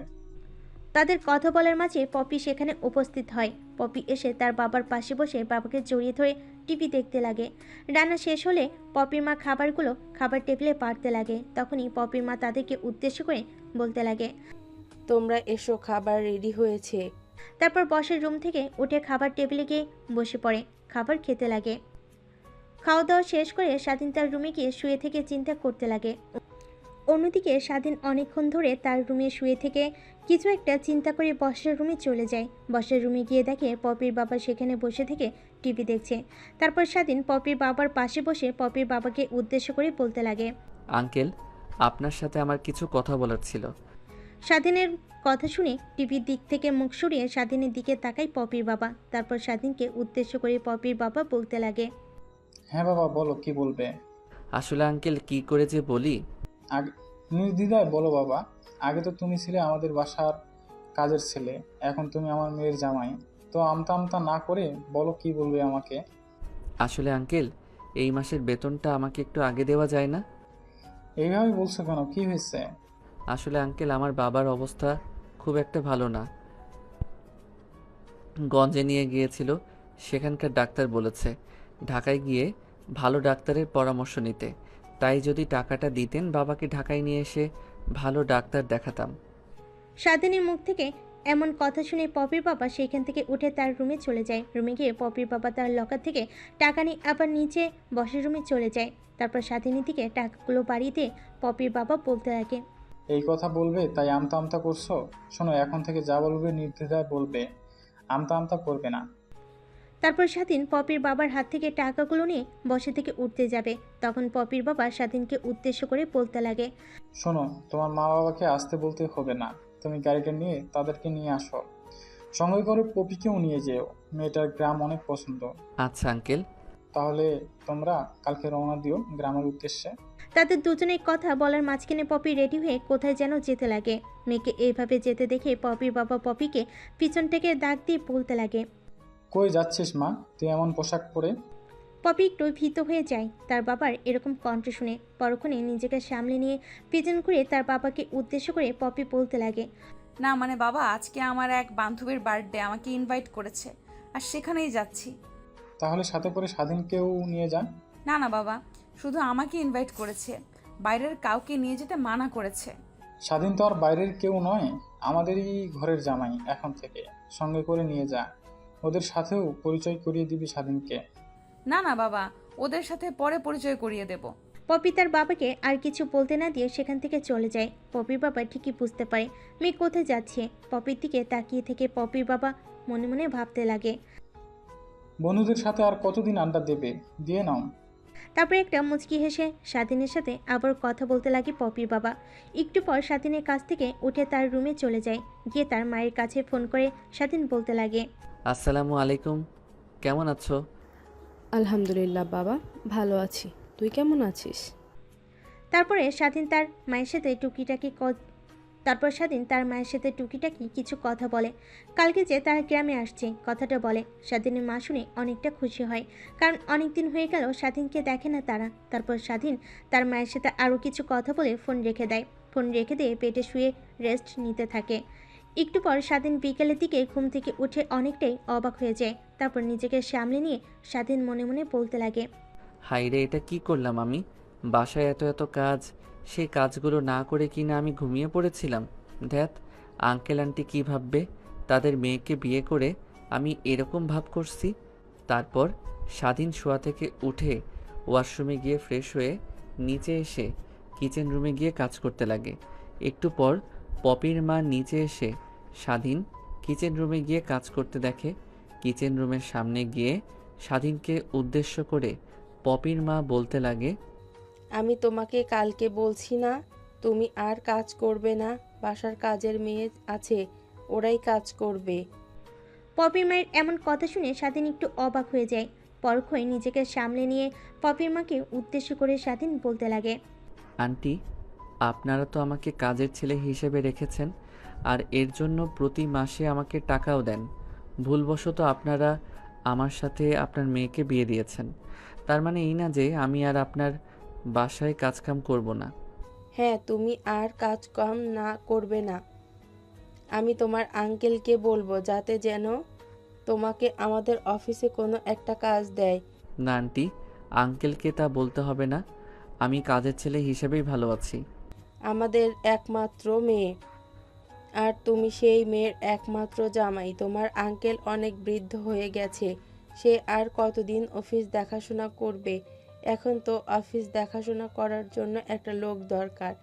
তাদের কথা বলার মাঝে পপি সেখানে উপস্থিত হয়। পপি এসে তার বাবার পাশে বসে বাবাকে জড়িয়ে ধরে টিভি দেখতে লাগে। রান্না শেষ হলে পপির মা খাবার টেবিলে পাড়তে লাগে। তখনই পপির মা তাদেরকে উদ্দেশ্য করে বলতে লাগে, তোমরা এসো, খাবার রেডি হয়েছে। তারপর বসের রুম থেকে উঠে খাবার টেবিলে গিয়ে বসে পড়ে, খাবার খেতে লাগে। খাওয়া দাওয়া শেষ করে স্বাধীন তার রুমে গিয়ে শুয়ে থেকে চিন্তা করতে লাগে। অন্যদিকে স্বাধীন অনেকক্ষণ ধরে তার রুমে শুয়ে থেকে কিছু একটা চিন্তা করে বসার রুমে চলে যায়। বসার রুমে গিয়ে দেখে পপির বাবা সেখানে বসে থেকে টিভি দেখছে। তারপর স্বাধীন পপির বাবার পাশে বসে পপির বাবাকে উদ্দেশ্য করে বলতে লাগে, আঙ্কেল, আপনার সাথে আমার কিছু কথা বলার ছিল। স্বাধীনের কথা শুনে টিভির দিক থেকে মুখ সরিয়ে স্বাধীনের দিকে তাকায় পপির বাবা। তারপর স্বাধীনকে উদ্দেশ্য করে পপির বাবা বলতে লাগে, হ্যাঁ বাবা, বলো কি বলবে। আসলে আঙ্কেল কি করে যে বলি। আগে নির্দ্বিধায় বলো বাবা। আগে তো তুমি ছিলে আমাদের বাসার কাজের ছেলে, এখন তুমি আমার মেয়ের জামাই। তো আমতা আমতা না করে বলো কি বলবে আমাকে। আসলে আঙ্কেল, এই মাসের বেতনটা আমাকে একটু আগে দেওয়া যায় না? এইভাবে বলছো কেন, কি হয়েছে? আসলে আঙ্কেল, আমার বাবার অবস্থা খুব একটা ভালো না। গঞ্জে নিয়ে গিয়েছিল, সেখানকার ডাক্তার বলেছে ঢাকায় গিয়ে ভালো ডাক্তারের পরামর্শ নিতে। তাই যদি টাকাটা দিতেন বাবাকে ঢাকায় নিয়ে এসে ভালো ডাক্তার দেখাতাম। স্বাধীনের মুখ থেকে এমন কথা শুনে পপির বাবা সেখান থেকে উঠে তার রুমে চলে যায়। রুমে গিয়ে পপির বাবা তার লকার থেকে টাকা নিয়ে আবার নিচে বসের রুমে চলে যায়। তারপর স্বাধীনের দিকে টাকাগুলো বাড়িয়ে দিয়ে পপির বাবা বলতে লাগে, এই কথা বলবে তাই আমতা আমতা করছো? শোনো, এখন থেকে যা বলবে নির্দ্বিধায় বলবে, আমতা আমতা করবে না। তারপর স্বাধীন পপির বাবার হাত থেকে টাকাগুলো নিয়ে বসে থেকে উঠতে যাবে। তখন পপির বাবা স্বাধীনকে উদ্দেশ্য করে বলতে লাগে, শোনো, তোমার মা বাবাকে আসতে বলতে হবে না। তুমি গাড়িটা নিয়ে তাদেরকে নিয়ে আসো, সঙ্গে করে পপিকেও নিয়ে যেও। মেয়েটার গ্রাম অনেক পছন্দ। আচ্ছা আঙ্কেল। তাহলে তোমরা কালকে রওনা দিও গ্রামের উদ্দেশ্যে। তাদের দুজনের কথা বলার মাঝখানে পপি রেডি হয়ে কোথায় যেন যেতে লাগে। মেয়েকে এইভাবে যেতে দেখে পপির বাবা পপিকে পিছন থেকে ডাক দিয়ে বলতে লাগে, কই যাচ্ছিস মা, তুই এমন পোশাক পরে? পপি একটু ভীত হয়ে যায় তার বাবার এরকম কণ্ঠ শুনে। পরক্ষণে নিজেকে সামলে নিয়ে পিছন ঘুরে তার বাবাকে উদ্দেশ্য করে পপি বলতে লাগে, না মানে বাবা, আজকে আমার এক বান্ধবীর বার্থডে, আমাকে ইনভাইট করেছে আর সেখানেই যাচ্ছি। তাহলে সাথে করে স্বাধীনকেও নিয়ে যান। না না বাবা, শুধু আমাকে ইনভাইট করেছে, বাইরের কাউকে নিয়ে যেতে মানা করেছে। স্বাধীন তো আর বাইরের কেউ নয়, আমাদেরই ঘরের জামাই এখন থেকে। সঙ্গে করে নিয়ে যা, ওদের সাথেও পরিচয় করিয়ে দিবি স্বাধীনকে। না না বাবা, ওদের সাথে পরে পরিচয় করিয়ে দেব। পপি তার বাবাকে আর কিছু বলতে না দিয়ে সেখান থেকে চলে যায়। পপির বাবা ঠিকই বুঝতে পারে মেয়ে কোথায় যাচ্ছে। পপির দিকে তাকিয়ে থেকে পপির বাবা মনে মনে ভাবতে লাগে। বন্ধুদের সাথে আর কতদিন আড্ডা দেবে, দিয়ে নাও। তারপর একটা মুচকি হেসে স্বাধীনের সাথে আবার কথা বলতে লাগে পপির বাবা। একটু পর স্বাধীনের কাছ থেকে উঠে তার রুমে চলে যায়। গিয়ে তার মায়ের কাছে ফোন করে স্বাধীন বলতে লাগে, আসসালামু আলাইকুম, কেমন আছো? আলহামদুলিল্লাহ বাবা, ভালো আছি। তুই কেমন আছিস? তারপরে স্বাধীন তার মায়ের সাথে টুকিটাকি কিছু কথা বলে। কালকে যে তারা গ্রামে আসছে কথাটা বলে। স্বাধীনের মা শুনে অনেকটা খুশি হয়, কারণ অনেক দিন হয়ে গেল স্বাধীনকে দেখে না তারা। তারপর স্বাধীন তার মায়ের সাথে আরও কিছু কথা বলে ফোন রেখে দেয়। ফোন রেখে দিয়ে পেটে শুয়ে রেস্ট নিতে থাকে। একটু পর স্বাধীন বিকেলের দিকে ঘুম থেকে উঠে অনেকটাই অবাক হয়ে যায়। তারপর নিজেকে সামলে নিয়ে স্বাধীন মনে মনে বলতে লাগে, হাইরে, এটা কি করলাম আমি? বাসায় এত এত কাজ, সেই কাজগুলো না করে কি না আমি ঘুমিয়ে পড়েছিলাম। ধ্যাত, আঙ্কেল আন্টি কী ভাববে? তাদের মেয়েকে বিয়ে করে আমি এরকম ভাব করছি। তারপর স্বাধীন শোয়া থেকে উঠে ওয়াশরুমে গিয়ে ফ্রেশ হয়ে নিচে এসে কিচেন রুমে গিয়ে কাজ করতে লাগে। একটু পর পপির মা নিচে এসে স্বাধীন কিচেন রুমে গিয়ে কাজ করতে দেখে। কিচেন রুমের সামনে গিয়ে স্বাধীনকে উদ্দেশ্য করে পপির মা বলতে লাগে, আমি তোমাকে কালকে বলছি না তুমি আর কাজ করবে না, বাসার কাজের মেয়ে আছে, ওরাই কাজ করবে। পপির মায়ের এমন কথা শুনে স্বাধীন একটু অবাক হয়ে যায়। পরক্ষণে নিজেকে সামলে নিয়ে পপির মাকে উদ্দেশ্য করে স্বাধীন বলতে লাগে, আন্টি, আপনারা তো আমাকে কাজের ছেলে হিসেবে রেখেছেন আর এর জন্য প্রতি মাসে আমাকে টাকাও দেন। ভুলবশত আপনারা আমার সাথে আপনার মেয়েকে বিয়ে দিয়েছেন। তার মানে এই না যে আমি আর আপনার বাসায় কাজকাম করব না। হ্যাঁ, তুমি আর কাজ কম না করবে না। আমি তোমার আঙ্কেলকে বলবো যাতে যেন তোমাকে আমাদের অফিসে কোনো একটা কাজ দেয়। না আন্টি, আঙ্কেলকে তা বলতে হবে না। আমি কাজের ছেলে হিসেবেই ভালো আছি। আমাদের একমাত্র মেয়ে, আর তুমি সেই মেয়ের একমাত্র জামাই। তোমার আঙ্কেল অনেক বৃদ্ধ হয়ে গেছে, সে আর কতদিন অফিস দেখাশোনা করবে? এখন তো অফিস দেখাশোনা করার জন্য একটা লোক দরকার,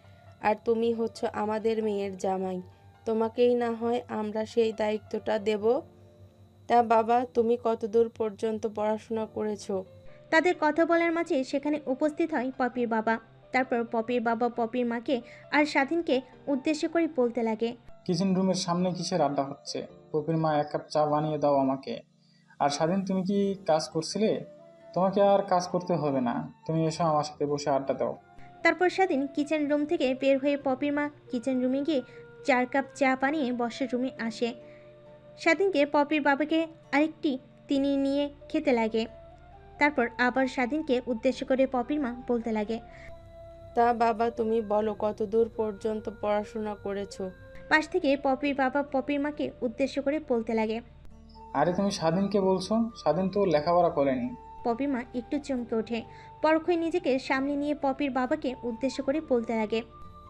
আর তুমি হচ্ছ আমাদের মেয়ের জামাই। তোমাকেই না হয় আমরা সেই দায়িত্বটা দেব। তা বাবা, তুমি কতদূর পর্যন্ত পড়াশোনা করেছো? তাদের কথা বলার মাঝে সেখানে উপস্থিত হয় পপির বাবা। তারপর পপির বাবা পপির মাকে আর স্বাধীনকে উদ্দেশ্য করে বলতে লাগে, কিচেন রুমের সামনে কিসের আড্ডা হচ্ছে? পপির মা, এক কাপ চা বানিয়ে দাও আমাকে। আর স্বাধীন, তুমি কি কাজ করছিলে? তোমাকে আর কাজ করতে হবে না, তুমি এসো আমার সাথে বসে আড্ডা দাও। তারপর স্বাধীন কিচেন রুম থেকে বের হয়ে পপির মা কিচেন রুমে গিয়ে 4 কাপ চা বানিয়ে বসের রুমে আসে। স্বাধীনকে পপির বাবাকে আরেকটি তিনি নিয়ে খেতে লাগে। তারপর আবার স্বাধীনকে উদ্দেশ্য করে পপির মা বলতে লাগে, তা বাবা, তুমি বলো কতদূর পর্যন্ত পড়াশোনা করেছো? পাশ থেকে পপির বাবা পপির মাকে উদ্দেশ্য করে বলতে লাগে, আরে তুমি স্বাধীনকে বলছো? স্বাধীন তো লেখাপড়া করেনি। পপির মা একটু চমকে ওঠে। পরক্ষই নিজেকে সামনে নিয়ে পপির বাবাকে উদ্দেশ্য করে বলতে লাগে।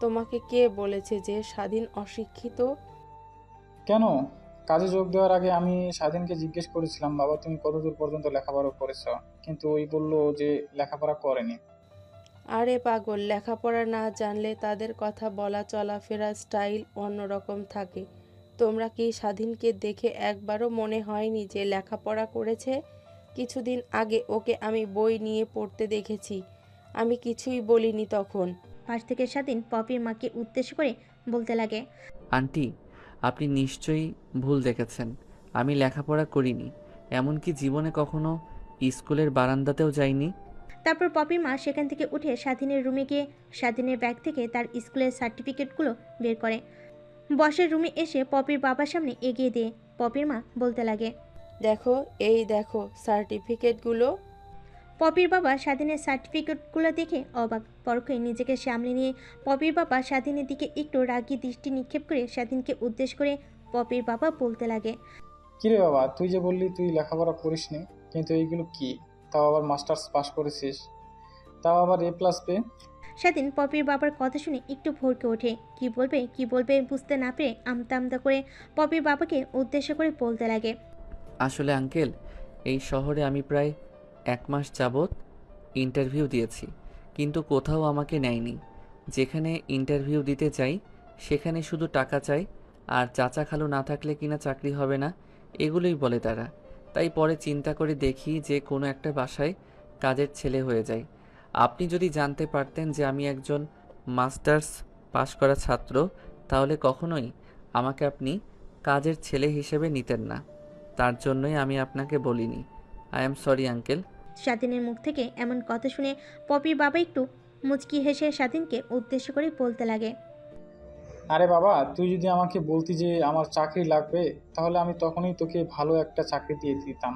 তোমাকে কে বলেছে যে স্বাধীন অশিক্ষিত? কেন? কাজে যোগ দেওয়ার আগে আমি স্বাধীনকে জিজ্ঞেস করেছিলাম, বাবা তুমি কতদূর পর্যন্ত লেখাপড়া করেছো? কিন্তু ওই বললো যে লেখাপড়া করেনি। আরে পাগল, লেখাপড়া না জানলে তাদের কথা বলা চলাফেরা স্টাইল অন্যরকম থাকে। তোমরা কি স্বাধীনকে দেখে একবারও মনে হয়নি যে লেখাপড়া করেছে? কিছুদিন আগে ওকে আমি বই নিয়ে পড়তে দেখেছি, আমি কিছুই বলিনি তখন। পাশ থেকে স্বাধীন পপির মাকে উদ্দেশ্য করে বলতে লাগে। আন্টি, আপনি নিশ্চয়ই ভুল দেখেছেন। আমি লেখাপড়া করিনি, এমনকি জীবনে কখনো স্কুলের বারান্দাতেও যাইনি। তারপর পপির মা সেখান থেকে উঠে স্বাধীনের রুমে গিয়ে স্বাধীনের ব্যাগ থেকে তার স্কুলের সার্টিফিকেটগুলো বের করে বসের রুমে এসে পপির বাবার সামনে এগিয়ে দিয়ে পপির মা বলতে লাগে। দেখো, এই দেখো সার্টিফিকেটগুলো। পপির বাবা স্বাধীনের সার্টিফিকেটগুলো দেখে অবাক। পরক্ষই নিজেকে সামলে নিয়ে পপির বাবা স্বাধীনের দিকে একটু রাগী দৃষ্টি নিক্ষেপ করে স্বাধীনকে উদ্দেশ্য করে পপির বাবা বলতে লাগে। কিরে বাবা, তুই যে বললি তুই লেখাপড়া করিসনি, কিন্তু এইগুলো কি? তাও আবার মাস্টার্স পাস করেছিস, তাও আবার A+ পেয়ে। স্বাধীন পপির বাবার কথা শুনে একটু ভরকে ওঠে। কি বলবে বুঝতে না পেরে আমতা আমতা করে পপির বাবাকে উদ্দেশ্য করে বলতে লাগে। আসলে আঙ্কেল, এই শহরে আমি প্রায় 1 মাস যাবৎ ইন্টারভিউ দিয়েছি, কিন্তু কোথাও আমাকে নেয়নি। যেখানে ইন্টারভিউ দিতে যাই সেখানে শুধু টাকা চাই, আর চাচা খালু না থাকলে কিনা চাকরি হবে না, এগুলোই বলে তারা। তাই পরে চিন্তা করে দেখি যে কোনো একটা বাসায় কাজের ছেলে হয়ে যায়। আপনি যদি জানতে পারতেন যে আমি একজন মাস্টার্স পাশ করা ছাত্র, তাহলে কখনোই আমাকে আপনি কাজের ছেলে হিসেবে নিতেন না। তার জন্যই আমি আপনাকে বলিনি। I am sorry uncle. স্বাধীনের মুখ থেকে এমন কথা শুনে পপির বাবা একটু মুচকি হেসে স্বাধীনকে উদ্দেশ্য করে বলতে লাগে। আরে বাবা, তুই যদি আমাকে বলতি যে আমার চাকরি লাগবে, তাহলে আমি তখনই তোকে ভালো একটা চাকরি দিয়ে দিতাম।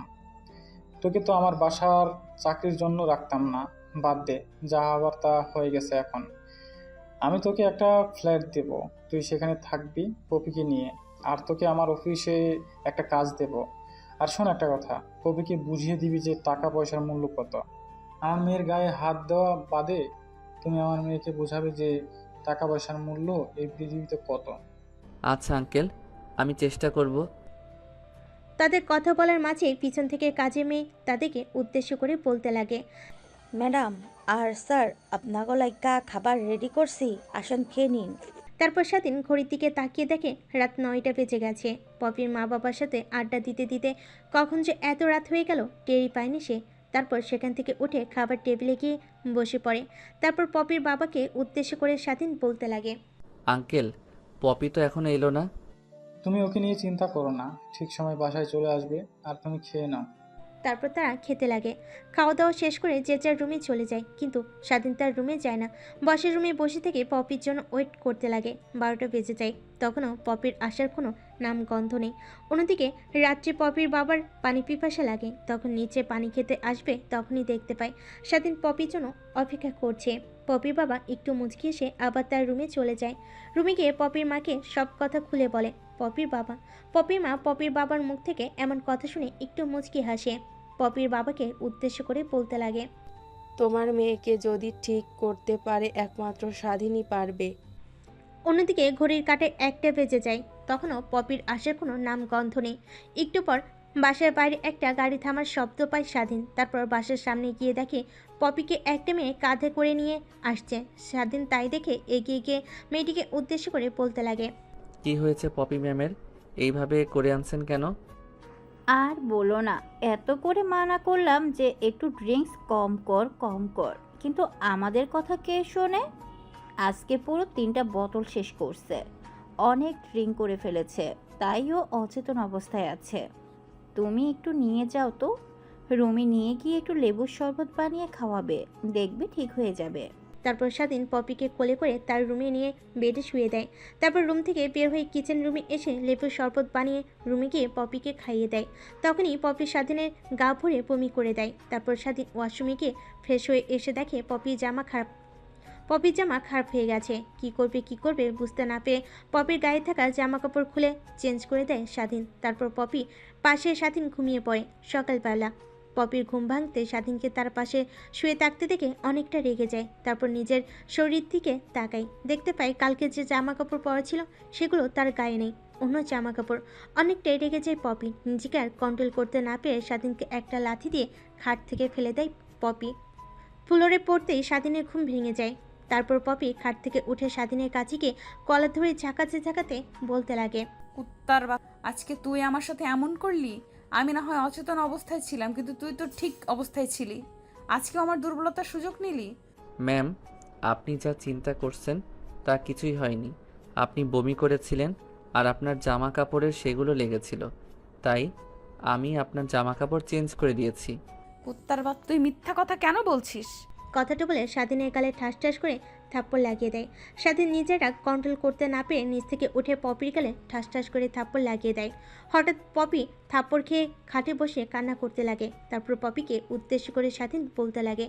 তোকে তো আমার বাসার চাকরির জন্য রাখতাম না। বাদ দে, যা হবার তা হয়ে গেছে এখন। আমি তোকে একটা ফ্ল্যাট দেব, তুই সেখানে থাকবি পপিকে নিয়ে। আর তোকে আমার অফিসে একটা কাজ দেব। আর শোন একটা কথা, পপিকে বুঝিয়ে দিবি যে টাকা পয়সার মূল্য কত। আমার মেয়ের গায়ে হাত দেওয়া বাদে তুমি আমার মেয়েকে বোঝাবে যে টাকা পয়সার মূল্য এই পৃথিবীতে কত। আচ্ছা আঙ্কেল, আমি চেষ্টা করব। তাদের কথা বলার মাঝে পিছন থেকে কাজের মেয়ে তাদেরকে উদ্দেশ্য করে বলতে লাগে। ম্যাডাম আর স্যার, আপনাকে লাইকা খাবার রেডি করছি, আসেন খেয়ে নিন। তারপর স্বাধীন ঘড়ির দিকে তাকিয়ে দেখে রাত 9টা বেজে গেছে। পপির মা বাবার সাথে আড্ডা দিতে দিতে কখন যে এত রাত হয়ে গেল টেরই পায়নি সে। তারপর সেখান থেকে উঠে খাবার টেবিলে গিয়ে বসে পড়ে। তারপর পপির বাবাকে উদ্দেশ্য করে স্বাধীন বলতে লাগে। আঙ্কেল, পপি তো এখনো এলো না। তুমি ওকে নিয়ে চিন্তা করো না, ঠিক সময় বাসায় চলে আসবে। আর তুমি খেয়ে নাও। তারপর তারা খেতে লাগে। খাওয়া দাওয়া শেষ করে যে যার রুমে চলে যায়, কিন্তু স্বাধীন তার রুমে যায় না। বসের রুমে বসে থেকে পপির জন্য ওয়েট করতে লাগে। 12টা বেজে যায়, তখনও পপির আসার কোনো নাম গন্ধ নেই। অন্যদিকে রাত্রে পপির বাবার পানি পিপাসা লাগে, তখন নিচে পানি খেতে আসবে, তখনই দেখতে পায় স্বাধীন পপির জন্য অপেক্ষা করছে। পপির বাবা একটু মুচকি এসে আবার তার রুমে চলে যায়। রুমে গিয়ে পপির মাকে সব কথা খুলে বলে পপির বাবা। পপির মা পপির বাবার মুখ থেকে এমন কথা শুনে একটু মুচকি হাসে। পপির বাবাকে উদ্দেশ্য করে বলতে লাগে। তোমার মেয়েকে যদি ঠিক করতে পারে একমাত্র স্বাধীনই পারবে। অন্যদিকে ঘড়ির কাঁটে 1টা বেজে যায়, তখনও পপির আসার কোনো নাম গন্ধ নেই। একটু পর বাসার বাইরে একটা গাড়ি থামার শব্দ পায় স্বাধীন। তারপর বাসার সামনে গিয়ে দেখে পপিকে একটা মেয়ে কাঁধে করে নিয়ে আসছে। স্বাধীন তাই দেখে এগিয়ে গিয়ে মেয়েটিকে উদ্দেশ্য করে বলতে লাগে। কি হয়েছে পপি ম্যামের? এইভাবে করে আনছেন কেন? আর বলো না, এত করে মানা করলাম যে একটু ড্রিঙ্কস কম কর, কিন্তু আমাদের কথা কে শোনে? আজকে পুরো 3টা বোতল শেষ করছে, অনেক ড্রিঙ্ক করে ফেলেছে, তাইও অচেতন অবস্থায় আছে। তুমি একটু নিয়ে যাও তো, রুমে নিয়ে গিয়ে একটু লেবুর শরবত বানিয়ে খাওয়াবে, দেখবে ঠিক হয়ে যাবে। তারপর স্বাধীন পপিকে কোলে করে তার রুমে নিয়ে বেডে শুয়ে দেয়। তারপর রুম থেকে বের হয়ে কিচেন রুমে এসে লেবুর শরবত বানিয়ে রুমে গিয়ে পপিকে খাইয়ে দেয়। তখনই পপি স্বাধীনের গা ভরে বমি করে দেয়। তারপর স্বাধীন ওয়াশরুমে গিয়ে ফ্রেশ হয়ে এসে দেখে পপির জামা খারাপ পপির জামা খারাপ হয়ে গেছে। কি করবে বুঝতে না পেরে পপির গায়ে থাকা জামা কাপড় খুলে চেঞ্জ করে দেয় স্বাধীন। তারপর পপি পাশে স্বাধীন ঘুমিয়ে পড়ে। সকালবেলা পপির ঘুম ভাঙতে স্বাধীনকে তার পাশে শুয়ে থাকতে দেখে অনেকটা রেগে যায়। তারপর নিজের শরীর দিকে তাকায়, দেখতে পায় কালকে যে জামা কাপড় পরা ছিল সেগুলো তার গায়ে নেই, অন্য জামা কাপড়। অনেকটাই রেগে যায় পপি। নিজেকে আর কন্ট্রোল করতে না পেরে স্বাধীনকে একটা লাথি দিয়ে খাট থেকে ফেলে দেয় পপি। ফ্লোরে পড়তেই স্বাধীনের ঘুম ভেঙে যায়। তারপর পপি খাট থেকে উঠে স্বাধীনের কাছে গিয়ে কলার ধরে ঝাঁকাতে ঝাঁকাতে বলতে লাগে, কুত্তার বা আজকে তুই আমার সাথে এমন করলি? আমি না হয় অচেতন অবস্থায় ছিলাম, কিন্তু তুই তো ঠিক অবস্থায় ছিলি। আজকে আমার দুর্বলতার সুযোগ নিলি। ম্যাম, আপনি যা চিন্তা করছেন তা কিছুই হয়নি। আপনি বমি করেছিলেন আর আপনার জামা কাপড়ের সেগুলো লেগেছিল, তাই আমি আপনার জামা কাপড় চেঞ্জ করে দিয়েছি। কুত্তার বাপ, তুই মিথ্যা কথা কেন বলছিস? কথাটা বলে স্বাধীনের গালে ঠাস ঠাস করে থাপ্পড় লাগিয়ে দেয়। স্বাধীন নিজের রাগ কন্ট্রোল করতে না পেরে নিচ থেকে উঠে পপির গালে ঠাস ঠাস করে থাপ্পড় লাগিয়ে দেয়। হঠাৎ পপি থাপ্পড় খেয়ে খাটে বসে কান্না করতে লাগে। তারপর পপিকে উদ্দেশ্য করে স্বাধীন বলতে লাগে,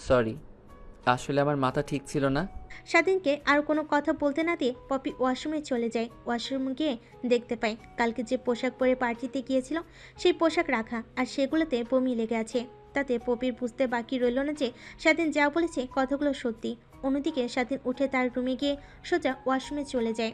সরি, আসলে আমার মাথা ঠিক ছিল না। স্বাধীনকে আর কোনো কথা বলতে না দিয়ে পপি ওয়াশরুমে চলে যায়। ওয়াশরুমে গিয়ে দেখতে পায় কালকে যে পোশাক পরে পার্টিতে গিয়েছিল সেই পোশাক রাখা, আর সেগুলোতে বমি লেগে আছে। তাতে পপির বুঝতে বাকি রইল না যে স্বাধীন যা বলেছে কথাগুলো সত্যি। অন্যদিকে স্বাধীন উঠে তার রুমে গিয়ে সোজা ওয়াশরুমে চলে যায়।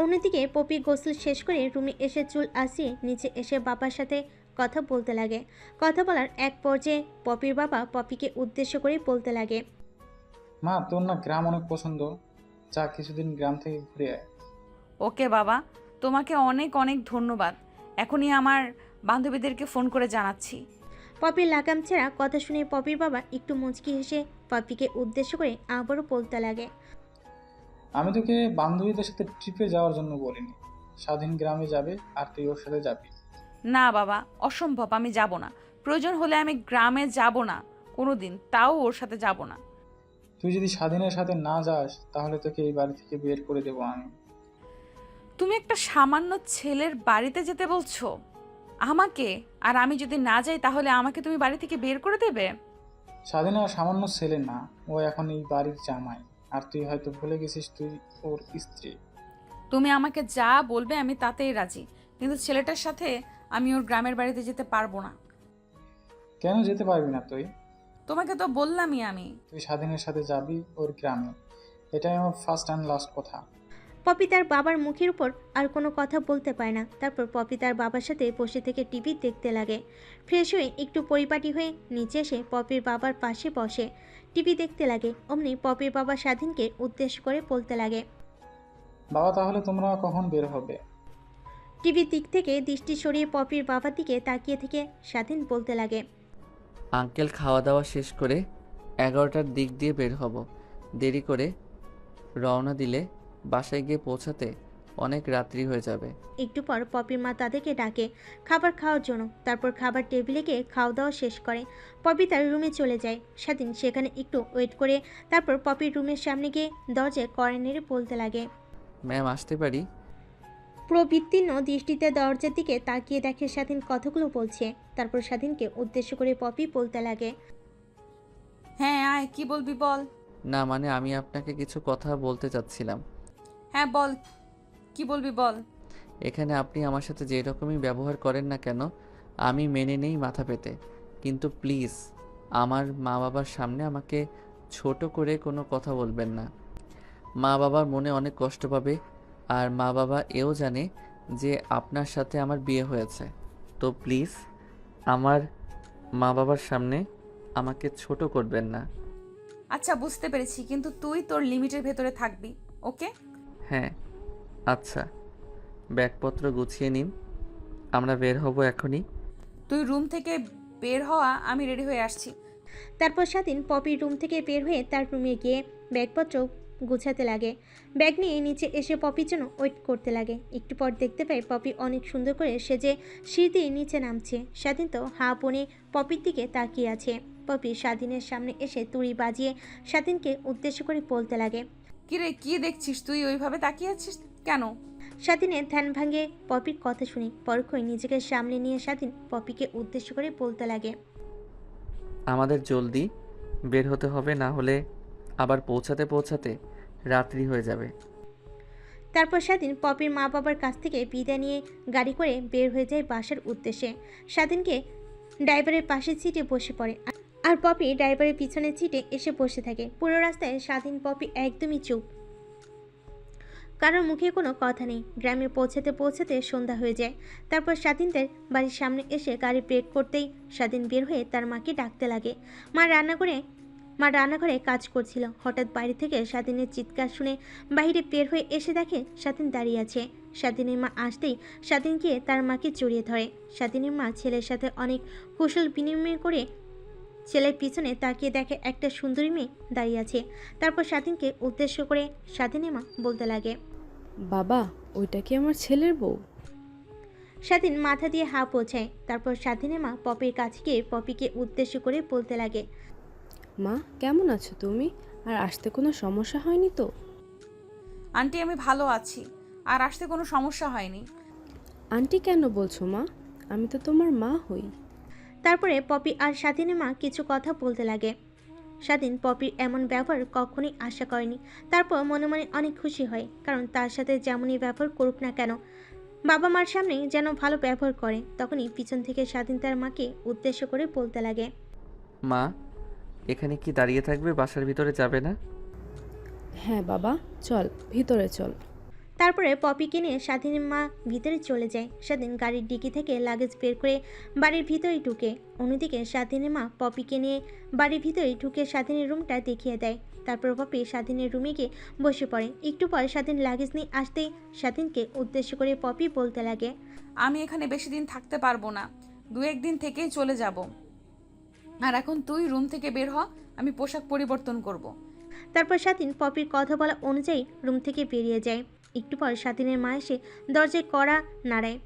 অন্যদিকে পপি গোসল শেষ করে রুমে এসে চুল আসিয়ে নিচে এসে বাবার সাথে কথা বলতে লাগে। কথা বলার এক পর্যায়ে পপির বাবা পপিকে উদ্দেশ্য করে বলতে লাগে, মা, তোর না গ্রাম অনেক পছন্দ, যা কিছুদিন গ্রাম থেকে ঘুরে আয়। ওকে বাবা, তোমাকে অনেক অনেক ধন্যবাদ। এখনই আমার বান্ধবীদেরকে ফোন করে জানাচ্ছি। পপির লাগাম ছেঁড়া কথা শুনে পপির বাবা একটু মুচকি হেসে পপিকে উদ্দেশ্য করে আবারও বলতে লাগে, আমি তোকে বান্ধবীদের সাথে ট্রিপে যাওয়ার জন্য বলিনি। স্বাধীন গ্রামে যাবে আর তুই ওর সাথে যাবি। না বাবা, অসম্ভব, আমি যাব না। প্রয়োজন হলে আমি গ্রামে যাব না কোনো দিন, তাও ওর সাথে যাব না। তুই যদি স্বাধীনের সাথে না যাস তাহলে তোকে এই বাড়ি থেকে বের করে দেবো আমি। তুমি একটা সামান্য ছেলের বাড়িতে যেতে বলছো আমাকে? আর আমি যদি না যাই তাহলে আমাকে তুমি বাড়ি থেকে বের করে দেবে? স্বাধীন আর সামান্য ছেলে না, ও এখন এই বাড়ির জামাই। আর তুই হয়তো ভুলে গেছিস তুই ওর স্ত্রী। তুমি আমাকে যা বলবে আমি তাতেই রাজি, কিন্তু ছেলেটার সাথে আমি ওর গ্রামের বাড়িতে যেতে পারবো না। কেন যেতে পারবি না তুই? তোমাকে তো বললামই আমি। তুই স্বাধীনের সাথে যাবি ওর গ্রামে, এটাই আমার ফার্স্ট অ্যান্ড লাস্ট কথা। পপি তার বাবার মুখের উপর আর কোনো কথা বলতে পারে না। তারপর পপি তার বাবার সাথে বসে থেকে টিভি দেখতে লাগে। ফ্রেশ হয়ে একটু পরিপাটি হয়ে নিচে এসে পপির বাবার পাশে বসে টিভি দেখতে লাগে। অমনি পপির বাবা স্বাধীনকে উদ্দেশ্য করে বলতে লাগে, বাবা, তাহলে তোমরা কখন বের হবে? টিভির দিক থেকে দৃষ্টি সরিয়ে পপির বাবার দিকে তাকিয়ে থেকে স্বাধীন বলতে লাগে, আঙ্কেল খাওয়া দাওয়া শেষ করে 11টার দিক দিয়ে বের হব। দেরি করে রওনা দিলে বাসায় গিয়ে পৌঁছাতে অনেক রাত্রি হয়ে যাবে। একটু পর পপির মা তাদেরকে ডাকে খাবার খাওয়ার জন্য। তারপর খাবার টেবিলে গিয়ে খাওয়া দাওয়া শেষ করে পপি তার রুমে চলে যায়। স্বাধীন সেখানে একটু ওয়েট করে তারপর পপির রুমের সামনে গিয়ে দরজায় কড়া নেড়ে বলতে লাগে, ম্যাম, আসতে পারি? পুরো বিস্তীর্ণ দৃষ্টিতে দরজার দিকে তাকিয়ে দেখে স্বাধীন কথাগুলো বলছে। তারপর স্বাধীনকে উদ্দেশ্য করে পপি বলতে লাগে, হ্যাঁ আয়, কি বলবি বল। না, মানে আমি আপনাকে কিছু কথা বলতে চাচ্ছিলাম। হ্যাঁ বল, কি বলবি বল। এখানে আপনি আমার সাথে যে রকমই ব্যবহার করেন না কেন আমি মেনে নেই মাথা পেতে, কিন্তু প্লিজ আমার মা বাবার সামনে আমাকে ছোট করে কোনো কথা বলবেন না। মা বাবার মনে অনেক কষ্ট পাবে, আর মা বাবা এও জানে যে আপনার সাথে আমার বিয়ে হয়েছে। তো প্লিজ আমার মা বাবার সামনে আমাকে ছোট করবেন না। আচ্ছা বুঝতে পেরেছি, কিন্তু তুই তোর লিমিটের ভেতরে থাকবি, ওকে? হ্যাঁ, আচ্ছা, ব্যাগপত্র গুছিয়ে নিন, আমরা বের হব এখনই। তুই রুম থেকে বের হওয়া, আমি রেডি হয়ে আসছি। তারপর স্বাধীন পপির রুম থেকে বের হয়ে তার রুমে গিয়ে ব্যাগপত্র গুছাতে লাগে। ব্যাগ নিয়ে নিচে এসে পপির জন্য ওয়েট করতে লাগে। একটু পর দেখতে পায় পপি অনেক সুন্দর করে সেজে সিঁড়ি দিয়ে নিচে নামছে। স্বাধীন তো হা বনে পপির দিকে তাকিয়ে আছে। পপি স্বাধীনের সামনে এসে তুড়ি বাজিয়ে স্বাধীনকে উদ্দেশ্য করে বলতে লাগে, কিরে, কি দেখছিস তুই ওইভাবে তাকিয়ে আছিস কেন? স্বাধীনের ধ্যান ভাঙে পপির কথা শুনে। পরক্ষই নিজেকে সামনে নিয়ে স্বাধীন পপিকে উদ্দেশ্য করে বলতে লাগে, আমাদের জলদি বের হতে হবে, না হলে আবার পৌঁছাতে পৌঁছাতে রাত্রি হয়ে যাবে। তারপর স্বাধীন পপির মা বাবার কাছ থেকে বিদায় নিয়ে গাড়ি করে বের হয়ে যায় বাসার উদ্দেশ্যে। স্বাধীনকে ড্রাইভারের পাশের সিটে বসে পড়ে, আর পপি ড্রাইভারের পিছনের সিটে এসে বসে থাকে। পুরো রাস্তায় স্বাধীন পপি একদমই চুপ, কারোর মুখে কোনো কথা নেই। গ্রামে পৌঁছাতে পৌঁছাতে সন্ধ্যা হয়ে যায়। তারপর স্বাধীনদের বাড়ির সামনে এসে গাড়ি ব্রেক করতেই স্বাধীন বের হয়ে তার মাকে ডাকতে লাগে। মা রান্নাঘরে কাজ করছিল। হঠাৎ বাইরে থেকে স্বাধীনের চিৎকার শুনে বাইরে বের হয়ে এসে দেখে স্বাধীন দাঁড়িয়ে আছে। স্বাধীনের মা আসতেই স্বাধীন গিয়ে তার মাকে জড়িয়ে ধরে। স্বাধীনের মা ছেলের সাথে অনেক কুশল বিনিময় করে ছেলের পিছনে তাকিয়ে দেখে একটা সুন্দরী মেয়ে দাঁড়িয়ে আছে। তারপর স্বাধীনকে উদ্দেশ্য করে স্বাধীনের মা বলতে লাগে, বাবা, ওইটা কি আমার ছেলের বউ? স্বাধীন মাথা দিয়ে হা পৌঁছায়। তারপর স্বাধীনের মা পপির কাছে গিয়ে পপিকে উদ্দেশ্য করে বলতে লাগে, মা, কেমন আছো তুমি? আর আসতে কোনো সমস্যা হয়নি তো? আন্টি আমি ভালো আছি, আর আসতে কোনো সমস্যা হয়নি। আন্টি কেন বলছো মা? আমি তো তোমার মা হই। তারপরে পপি আর স্বাধীনের মা কিছু কথা বলতে লাগে। স্বাধীন পপির এমন ব্যবহার কখনোই আশা করেনি। তারপর মনে মনে অনেক খুশি হয়, কারণ তার সাথে যেমনই ব্যবহার করুক না কেন, বাবা মার সামনে যেন ভালো ব্যবহার করে। তখনই পিছন থেকে স্বাধীন তার মাকে উদ্দেশ্য করে বলতে লাগে, মা, এখানে কি দাঁড়িয়ে থাকবে? বাসার ভিতরে যাবে না? হ্যাঁ বাবা, চল ভিতরে চল। তারপরে পপিকে নিয়ে স্বাধীনের মা ভিতরে চলে যায়। স্বাধীন গাড়ির ডিকি থেকে লাগেজ বের করে বাড়ির ভিতরে ঢুকে। অন্যদিকে স্বাধীনের মা পপিকে নিয়ে বাড়ির ভিতরে ঢুকে স্বাধীনের রুমটা দেখিয়ে দেয়। তারপর পপি স্বাধীনের রুমে গিয়ে বসে পড়ে। একটু পর স্বাধীন লাগেজ নিয়ে আসতেই স্বাধীনকে উদ্দেশ্য করে পপি বলতে লাগে, আমি এখানে বেশি দিন থাকতে পারবো না, 2-1 দিন থেকেই চলে যাব। আর এখন তুই রুম থেকে বের হ, আমি পোশাক পরিবর্তন করব। তারপর স্বাধীন পপির কথা বলা অনুযায়ী রুম থেকে বেরিয়ে যায়। একটু পর স্বাধীনের মা এসে দরজায় কড়া নাড়ায়।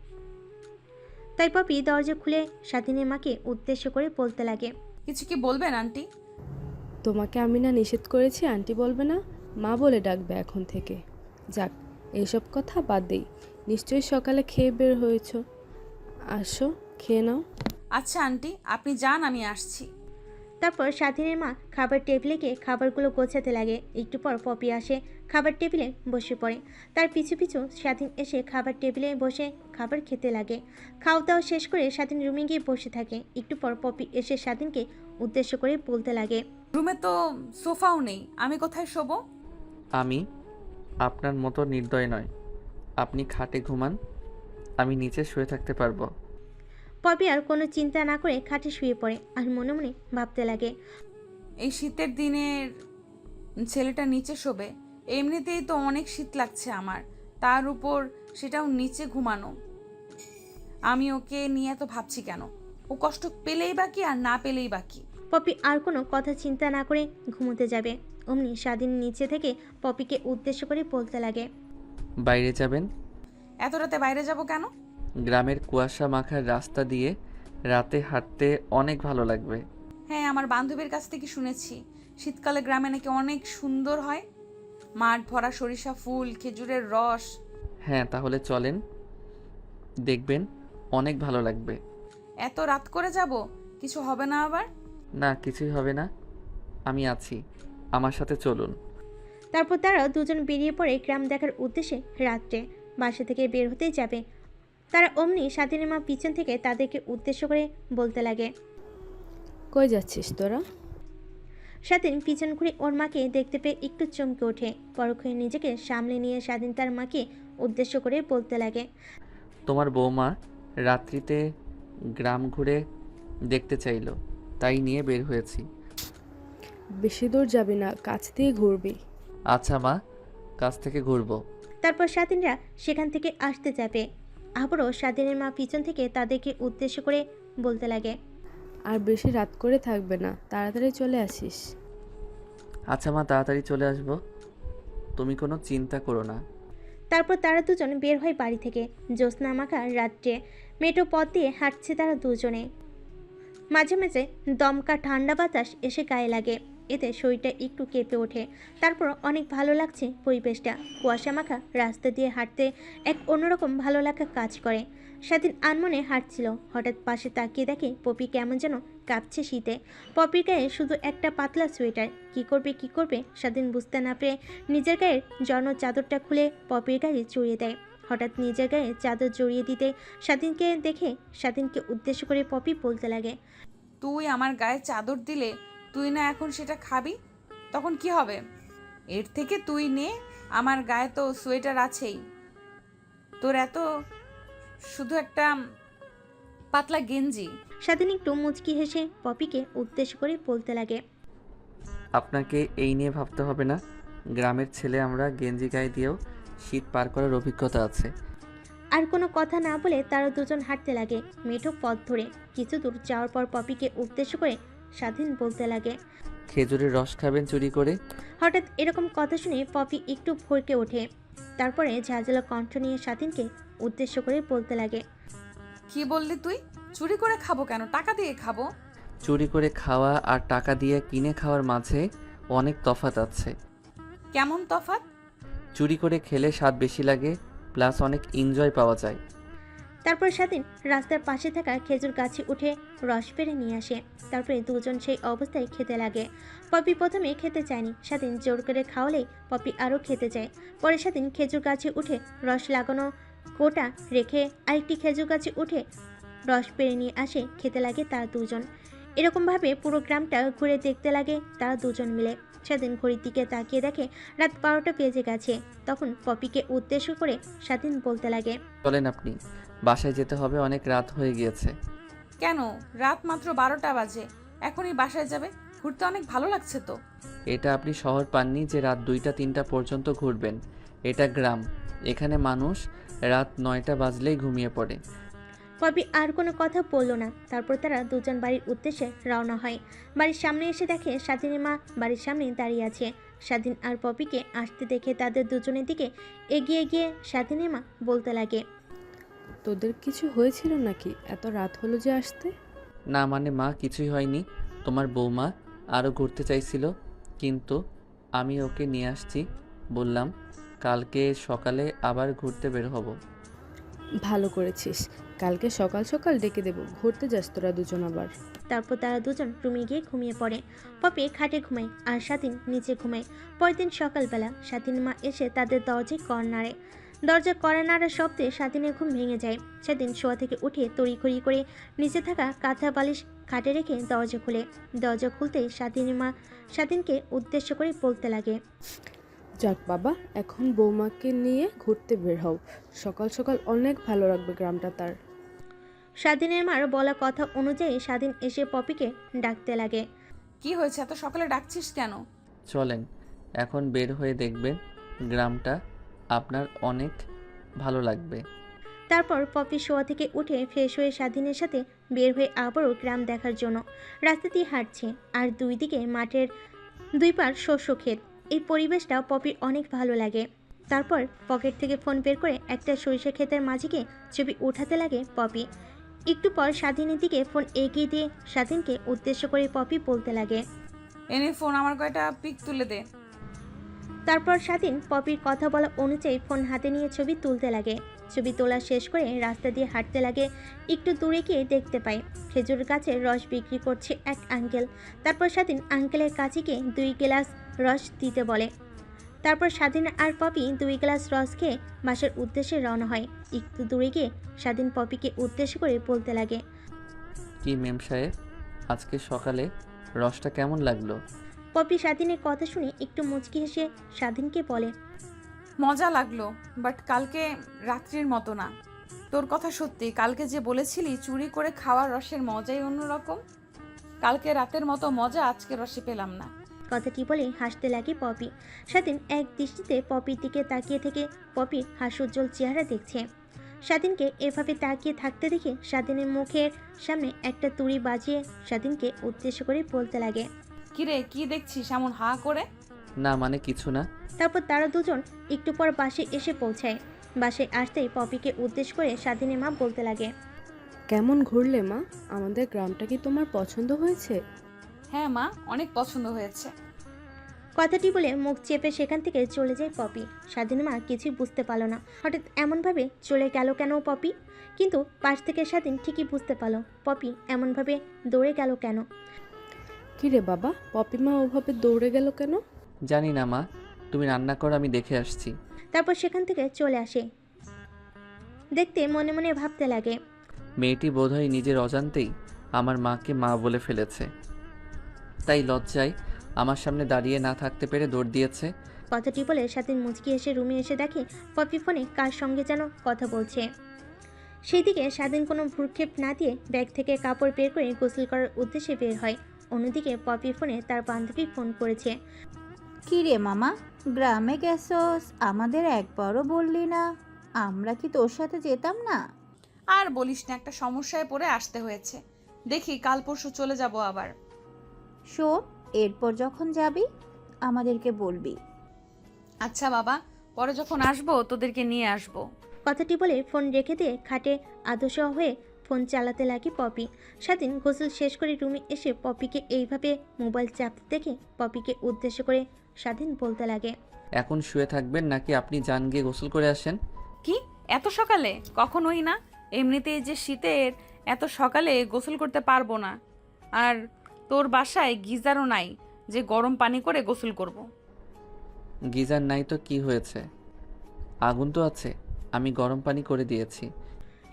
তাই পপি দরজা খুলে স্বাধীনের মাকে উদ্দেশ্য করে বলতে লাগে, কিছু কি বলবেন আন্টি? তোমাকে আমি না নিষেধ করেছি আন্টি বলবে না? মা বলে ডাকবে এখন থেকে। যাক, এইসব কথা বাদ দেই। নিশ্চয়ই সকালে খেয়ে বের হয়েছো। আসো, খেয়ে নাও। আচ্ছা আন্টি, আপনি যান, আমি আসছি। তারপর স্বাধীনের মা খাবার টেবিলে গিয়ে খাবারগুলো গোছাতে লাগে। একটু পর পপি আসে, খাবার টেবিলে বসে পড়ে। তার পিছু পিছু স্বাধীন এসে খাবার টেবিলে বসে খাবার খেতে লাগে। খাওয়া দাওয়া শেষ করে স্বাধীন রুমে গিয়ে বসে থাকে। একটু পর পপি এসে স্বাধীনকে উদ্দেশ্য করে বলতে লাগে, রুমে তো সোফাও নেই, আমি কোথায় শোবো? আমি আপনার মতো নির্দয় নয়। আপনি খাটে ঘুমান, আমি নিচে শুয়ে থাকতে পারবো। পপি আর কোনো চিন্তা না করে খাটে শুয়ে পড়ে আর মনে মনে ভাবতে লাগে, এই শীতের দিনের ছেলেটা নিচে শোবে? এমনিতেই তো অনেক শীত লাগছে আমার, তার উপর সেটাও নিচে ঘুমানো। আমি ওকে নিয়ে এত ভাবছি কেন? ও কষ্ট পেলেই বাকি, আর না পেলেই বাকি। পপি আর কোনো কথা চিন্তা না করে ঘুমোতে যাবে। অমনি স্বাধীন নিচে থেকে পপিকে উদ্দেশ্য করে বলতে লাগে, বাইরে যাবেন? এত রাতে বাইরে যাব কেন? গ্রামের কুয়াশা মাখার রাস্তা দিয়ে রাতে হাঁটতে অনেক ভালো লাগবে। হ্যাঁ, আমার বান্ধবীর কাছ থেকে শুনেছি শীতকালে গ্রামে নাকি অনেক সুন্দর হয়, মাঠ ভরা সরিষা ফুল, খেজুরের রস। হ্যাঁ, তাহলে চলেন, দেখবেন অনেক ভালো লাগবে। এত রাত করে যাব, কিছু হবে না আবার? না, কিছুই হবে না, আমি আছি, আমার সাথে চলুন। তারপর তারা দুজন বেরিয়ে পড়ে গ্রাম দেখার উদ্দেশ্যে। রাত্রে বাসা থেকে বের হতেই যাবে, তারা অমনি স্বাধীনের মা পিছন থেকে তাদেরকে উদ্দেশ্য করে বলতে লাগে, কই যাচ্ছিস তোরা? স্বাধীন পিছন ঘুরে ওর মাকে দেখতে পেয়ে একটু চমকে ওঠে। পরক্ষণে নিজেকে সামলে নিয়ে স্বাধীন তার মাকে উদ্দেশ্য করে বলতে লাগে, তোমার বৌমা রাত্রিতে গ্রাম ঘুরে দেখতে চাইলো, তাই নিয়ে বের হয়েছি। বেশি দূর যাবি না, কাছ দিয়ে ঘুরবি। আচ্ছা মা, কাছ থেকে ঘুরবো। তারপর স্বাধীনরা সেখান থেকে আসতে যাবে। আবারও স্বাধীনের মা পিছন থেকে তাদেরকে উদ্দেশ্য করে বলতে লাগে, আর বেশি রাত করে থাকবে না, তাড়াতাড়ি চলে আসিস। আচ্ছা মা, তাড়াতাড়ি চলে আসবো, তুমি কোনো চিন্তা করো না। তারপর তারা দুজন বের হয় বাড়ি থেকে। জ্যোৎস্না মাখা রাত্রে মেঠো পথ দিয়ে হাঁটছে তারা দুজনে। মাঝে মাঝে দমকা ঠান্ডা বাতাস এসে গায়ে লাগে, এতে শরীরটা একটু কেঁপে ওঠে। তারপর অনেক ভালো লাগছে পরিবেশটা। কুয়াশা মাখা রাস্তা দিয়ে হাঁটতে এক অন্যরকম ভালো লাগা কাজ করে। স্বাধীন আনমনে হাঁটছিল। হঠাৎ পাশে তাকিয়ে দেখে পপি কেমন যেন কাঁপছে শীতে। পপির গায়ে শুধু একটা পাতলা সোয়েটার। কি করবে স্বাধীন বুঝতে না পেরে নিজের গায়ের জড়ানো চাদরটা খুলে পপির গায়ে জড়িয়ে দেয়। হঠাৎ নিজের গায়ে চাদর জড়িয়ে দিতে স্বাধীনকে দেখে স্বাধীনকে উদ্দেশ্য করে পপি বলতে লাগে, তুই আমার গায়ে চাদর দিলে তুই না এখন সেটা খাবি, তখন কি হবে? এর থেকে তুই নে, আমার গায়ে তো সোয়েটার আছেই। তোর এত শুধু একটা পাতলা গেঞ্জি। স্বাধীন একটু মুচকি হেসে পপিকে উদ্দেশ্য করে বলতে লাগে, আপনাকে এই নিয়ে ভাবতে হবে না। গ্রামের ছেলে আমরা, গেঞ্জি গায়ে দিয়েও শীত পার করার অভিজ্ঞতা আছে। আর কোনো কথা না বলে তারা দুজন হাঁটতে লাগে মেঠো পথ ধরে। কিছু দূর যাওয়ার পর পপিকে উদ্দেশ্য করে স্বাধীন বলতে লাগে, খেজুরের রস খাবেন চুরি করে? হঠাৎ এরকম কথা শুনে পপি একটু ভরকে ওঠে। তারপরে ঝাঁঝালো কণ্ঠ নিয়ে স্বাধীনকে উদ্দেশ্য করে বলতে লাগে, কি বললি তুই? চুরি করে খাবো কেন? টাকা দিয়ে খাবো। চুরি করে খাওয়া আর টাকা দিয়ে কিনে খাওয়ার মাঝে অনেক তফাৎ আছে। কেমন তফাৎ? চুরি করে খেলে স্বাদ বেশি লাগে, প্লাস অনেক এনজয় পাওয়া যায়। তারপর স্বাধীন রাস্তার পাশে থাকা খেজুর গাছে উঠে রস পেড়ে নিয়ে আসে। তারপরে দুজন সেই অবস্থায় খেতে লাগে। পপি প্রথমে খেতে চায়নি, স্বাধীন জোর করে খাওয়ালেই পপি আরও খেতে চায়। পরে স্বাধীন খেজুর গাছে উঠে রস লাগানো কোটা রেখে আরেকটি খেজুর গাছে উঠে রস পেড়ে নিয়ে আসে। খেতে লাগে তারা দুজন। এরকমভাবে পুরো গ্রামটা ঘুরে দেখতে লাগে তারা দুজন মিলে। স্বাধীন ঘড়ির দিকে তাকিয়ে দেখে রাত 12টা বেজে গেছে। তখন পপিকে উদ্দেশ্য করে স্বাধীন বলতে লাগে, চলেন আপনি, বাসায় যেতে হবে, অনেক রাত হয়ে গিয়েছে। কেন? রাত মাত্র 12টা বাজে, এখনই বাসায় যাবে? ঘুরতে অনেক ভালো লাগছে তো। এটা আপনি শহর পাননি যে রাত 2টা 3টা পর্যন্ত ঘুরবেন। এটা গ্রাম, এখানে মানুষ রাত 9টা বাজলেই ঘুমিয়ে পড়ে। পপি আর কোনো কথা বলল না। তারপর তারা দুজন বাড়ির উদ্দেশ্যে রওনা হয়। বাড়ির সামনে এসে দেখে স্বাধীনের মা বাড়ির সামনে দাঁড়িয়ে আছে। স্বাধীন আর পপিকে আসতে দেখে তাদের দুজনের দিকে এগিয়ে গিয়ে স্বাধীনের মা বলতে লাগে, তোদের কিছু হয়েছিল নাকি? এত রাত হলো যে আসতে? না মানে মা, কিছুই হয়নি। তোমার বৌমা আরও ঘুরতে চাইছিল, কিন্তু আমি ওকে নিয়ে আসছি। বললাম কালকে সকালে আবার ঘুরতে বের হব। ভালো করেছিস, কালকে সকাল সকাল ডেকে দেবো, ঘুরতে যাস তোরা দুজন আবার। তারপর তারা দুজন রুমে গিয়ে ঘুমিয়ে পড়ে। পপি খাটে ঘুমায় আর স্বাধীন নিচে ঘুমায়। পরের দিন সকালবেলা স্বাধীন মা এসে তাদের দরজায় কড় নাড়ে। দরজা কড়া নাড়ার শব্দে স্বাধীনের ঘুম ভেঙে যায়। স্বাধীন শোয়া থেকে উঠে তড়িঘড়ি করে নিচে থাকা কাঁথা বালিশ খাটে রেখে দরজা খুলে। দরজা খুলতে স্বাধীনের মা স্বাধীনকে উদ্দেশ্য করে বলতে লাগে, যাক বাবা, এখন বৌমাকে নিয়ে ঘুরতে বের হও, সকাল সকাল অনেক ভালো লাগবে গ্রামটা তার। স্বাধীনের মার বলা কথা অনুযায়ী স্বাধীন এসে পপিকে ডাকতে লাগে। কি হয়েছে, এত সকালে ডাকছিস কেন? চলেন এখন বের হয়ে দেখবেন, গ্রামটা আপনার অনেক ভালো লাগবে। তারপর পপি শোয়া থেকে উঠে ফ্রেশ হয়ে স্বাধীনের সাথে বের হয়ে আবারও গ্রাম দেখার জন্য রাস্তা দিয়ে হাঁটছে। আর দুই দিকে মাঠের দুই পার শস্য ক্ষেত। এই পরিবেশটা পপির অনেক ভালো লাগে। তারপর পকেট থেকে ফোন বের করে একটা সরিষা ক্ষেতের মাঝিকে ছবি উঠাতে লাগে পপি। একটু পর স্বাধীনের দিকে ফোন এগিয়ে দিয়ে স্বাধীনকে উদ্দেশ্য করে পপি বলতে লাগে, এনে ফোন, আমার কয়টা পিক তুলে দে। তারপর স্বাধীন পপির কথা বলা অনুযায়ী ফোন হাতে নিয়ে ছবি তুলতে লাগে। ছবি তোলা শেষ করে রাস্তা দিয়ে হাঁটতে লাগে। একটু দূরে গিয়ে দেখতে পায় খেজুর গাছের রস বিক্রি করছে এক আঙ্কেল। তারপর স্বাধীন আঙ্কেলের কাছে গিয়ে 2 গ্লাস রস দিতে বলে। তারপর স্বাধীন আর পপি 2 গ্লাস রস খেয়ে বাসার উদ্দেশ্যে রওনা হয়। একটু দূরে গিয়ে স্বাধীন পপিকে উদ্দেশ্য করে বলতে লাগে, কি মেম সাহেব, আজকে সকালে রসটা কেমন লাগলো? পপি স্বাধীনের কথা শুনে একটু মুচকি হেসে স্বাধীনকে বলে, মজা লাগলো, বাট কালকে রাত্রির মতো না। তোর কথা সত্যি, কালকে যে বলেছিলি চুরি করে খাওয়ার রসের মজাই অন্যরকম, কালকে রাতের মতো মজা আজকে রসে পেলাম না। কথাটি বলে হাসতে লাগে পপি। স্বাধীন এক দৃষ্টিতে পপির দিকে তাকিয়ে থেকে পপির হাস্যোজ্জ্বল চেহারা দেখছে। স্বাধীনকে এভাবে তাকিয়ে থাকতে দেখে স্বাধীনের মুখের সামনে একটা তুড়ি বাজিয়ে স্বাধীনকে উদ্দেশ্য করে বলতে লাগে, কিরে, কি দেখছিস এমন হা করে? না মানে কিছু না। তারপর তারা দুজন একটু পর বাসে এসে পৌঁছায়। বাসে আসতেই পপিকে উদ্দেশ্য করে স্বাধীনের মা বলতে লাগে, কেমন ঘুরলে মা? আমাদের গ্রামটা কি তোমার পছন্দ হয়েছে? হ্যাঁ মা, অনেক পছন্দ হয়েছে। কথাটি বলে মুখ চেপে সেখান থেকে চলে যায় পপি। স্বাধীন মা কিছুই বুঝতে পারল না হঠাৎ এমনভাবে চলে গেল কেন পপি, কিন্তু পাশ থেকে স্বাধীন ঠিকই বুঝতে পারল পপি এমনভাবে দৌড়ে গেল কেন। কী রে বাবা, পপিমা ওভাবে দৌড়ে গেল কেন? জানি না মা, তুমি রান্না করো, আমি দেখে আসছি। তারপর সেখান থেকে চলে আসে। দেখতে মনে মনে ভাবতে লাগে, মেয়েটি বোধহয় নিজের অজান্তেই আমার মাকে মা বলে ফেলেছে, তাই লজ্জায় আমার সামনে দাঁড়িয়ে না থাকতে পেরে দৌড় দিয়েছে। কথাটি বলে স্বাধীন মুচকি এসে রুমে এসে দেখে পপি ফোনে কার সঙ্গে যেন কথা বলছে। সেই দিকে স্বাধীন কোনো ভ্রুক্ষেপ না দিয়ে ব্যাগ থেকে কাপড় বের করে গোসল করার উদ্দেশ্যে বের হয়। অন্যদিকে পপি ফোনে তার বান্ধবী ফোন করেছে। কি রে মামা, গ্রামে গেছস, আমাদের একবারও বললি না? আমরা কি তোর সাথে যেতাম না? আর বলিস না, একটা সমস্যায় পড়ে আসতে হয়েছে। দেখি কাল পরশু চলে যাব আবার। শোন, এরপর যখন যাবি আমাদেরকে বলবি। আচ্ছা বাবা, পরে যখন আসবো তোদেরকে নিয়ে আসবো। কথাটি বলে ফোন রেখে দিয়ে খাটে আদর্শ হয়ে ফোন চালাতে লাগে পপি। স্বাধীন গোসল শেষ করে রুমে এসে পপিকে এইভাবে মোবাইল চাপতে দেখে পপিকে উদ্দেশ্য করে স্বাধীন বলতে লাগে, এখন শুয়ে থাকবেন নাকি আপনি যান গিয়ে গোসল করে আসেন? কি এত সকালে? কখনোই না। এমনিতেই যে শীতের, এত সকালে গোসল করতে পারবো না। আর তোর বাসায় গিজারও নাই যে গরম পানি করে গোসল করব। গিজার নাই তো কি হয়েছে, আগুন তো আছে, আমি গরম পানি করে দিয়েছি।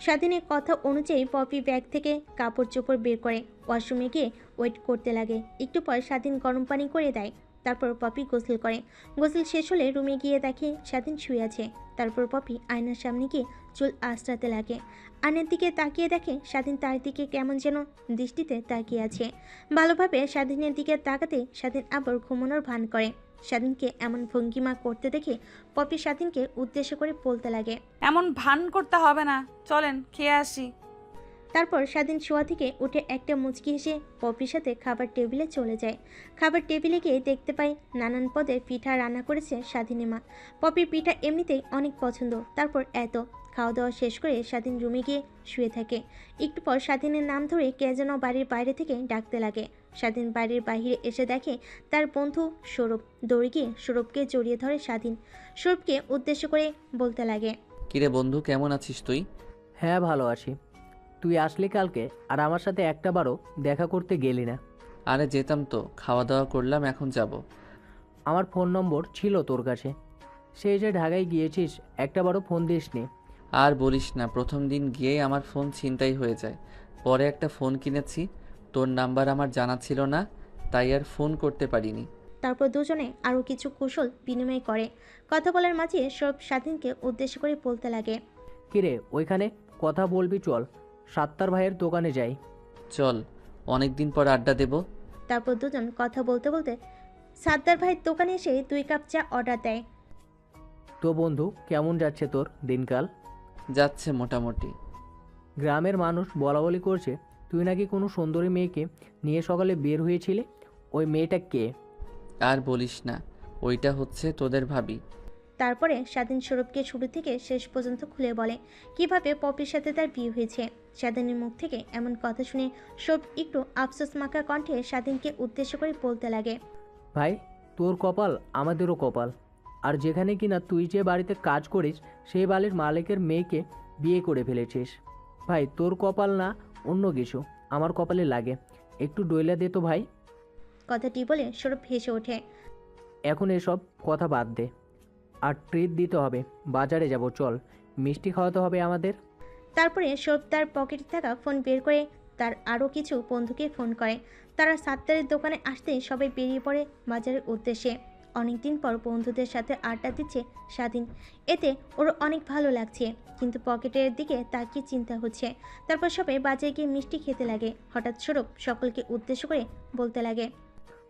স্বাধীনের কথা অনুযায়ী পপি ব্যাগ থেকে কাপড় চোপড় বের করে ওয়াশরুমে গিয়ে ওয়েট করতে লাগে। একটু পর স্বাধীন গরম পানি করে দেয়। তারপর পপি গোসল করে। গোসল শেষ হলে রুমে গিয়ে দেখে স্বাধীন শুয়ে আছে। তারপর পপি আয়নার সামনে গিয়ে চুল আঁচড়াতে লাগে। আয়নার দিকে তাকিয়ে দেখে স্বাধীন তার দিকে কেমন যেন দৃষ্টিতে তাকিয়ে আছে। ভালোভাবে স্বাধীনের দিকে তাকাতে স্বাধীন আবার ঘুমানোর ভান করে। স্বাধীনকে এমন ভঙ্গিমা করতে দেখে পপি স্বাধীনকে উদ্দেশ্য করে বলতে লাগে, এমন ভান করতে হবে না, চলেন খেয়ে আসি। তারপর স্বাধীন শোয়া থেকে উঠে একটা মুচকি হেসে পপির সাথে খাবার টেবিলে চলে যায়। খাবার টেবিলে গিয়ে দেখতে পায় নানান পদের পিঠা রান্না করেছে স্বাধীনের মা। পপির পিঠা এমনিতেই অনেক পছন্দ। তারপর এত খাওয়া দাওয়া শেষ করে স্বাধীন রুমে গিয়ে শুয়ে থাকে। একটু পর স্বাধীনের নাম ধরে কে যেন বাড়ির বাইরে থেকে ডাকতে লাগে। স্বাধীন বাড়ির বাইরে এসে দেখে তার বন্ধু সৌরভ। দৌড়ে গিয়ে সৌরভকে জড়িয়ে ধরে স্বাধীন। সৌরভকে উদ্দেশ্য করে বলতে লাগে, কিরে বন্ধু, কেমন আছিস তুই? হ্যাঁ, ভালো আছি। তুই আসলি কালকে আর আমার সাথে একটাবারও দেখা করতে গেলি না। আরে যেতাম তো, খাওয়া দাওয়া করলাম, এখন যাব। আমার ফোন নম্বর ছিল তোর কাছে, সেই যে ঢাকায় গিয়েছিস একটাবারও ফোন দিসনি। আর বলিস না, প্রথম দিন গিয়েই আমার ফোন ছিনতাই হয়ে যায়। পরে একটা ফোন কিনেছি, তোর নাম্বার আমার জানা ছিল না, তাই আর ফোন করতে পারিনি। তারপর দুজনে আরও কিছু কৌশল বিনিময় করে। কথা বলার মাঝে সব স্বাধীনকে উদ্দেশ্য করে বলতে লাগে, কিরে ওইখানে কথা বলবি, চল সাত্তার ভাইয়ের দোকানে যাই। চল, অনেক দিন পর আড্ডা দেব। তারপর দুজন কথা বলতে বলতে সাদ্দার ভাইয়ের দোকানে এসে 2 কাপ চা অর্ডার দেয়। তো বন্ধু, কেমন যাচ্ছে তোর দিনকাল? যাচ্ছে মোটামুটি। গ্রামের মানুষ বলা বলি করছে তুই নাকি কোনো সুন্দরী মেয়েকে নিয়ে সকালে বের হয়েছিলি। ওই মেয়েটা কে? আর বলিস না, ওইটা হচ্ছে তোদের ভাবি। তারপরে স্বাধীন সৌরভকে শুরু থেকে শেষ পর্যন্ত খুলে বলে কিভাবে পপির সাথে তার বিয়ে হয়েছে। স্বাধীনের মুখ থেকে এমন কথা শুনে সৌরভ একটু আফসোস মাখা কণ্ঠে স্বাধীনকে উদ্দেশ্য করে বলতে লাগে, ভাই, তোর কপাল আমাদেরও কপাল। আর যেখানে কিনা তুই যে বাড়িতে কাজ করিস সেই বাড়ির মালিকের মেয়েকে বিয়ে করে ফেলেছিস। ভাই, তোর কপাল না অন্য কিছু আমার কপালে লাগে, একটু ডইলা দে তো ভাই। কথাটি বলে সৌরভ হেসে ওঠে। এখন এসব কথা বাদ দে, আর ট্রিট দিতে হবে, বাজারে যাব, চল মিষ্টি খাওয়াতে হবে আমাদের। তারপরে সৌরভ তার পকেটে থাকা ফোন বের করে তার আরও কিছু বন্ধুকে ফোন করে। তারা সাত্তারের দোকানে আসতেই সবাই বেরিয়ে পড়ে বাজারের উদ্দেশ্যে। অনেকদিন পর বন্ধুদের সাথে আড্ডা দিচ্ছে স্বাধীন, এতে ওর অনেক ভালো লাগছে, কিন্তু পকেটের দিকে তাকিয়ে চিন্তা হচ্ছে। তারপর সবাই বাজারে গিয়ে মিষ্টি খেতে লাগে। হঠাৎ সৌরভ সকলকে উদ্দেশ্য করে বলতে লাগে,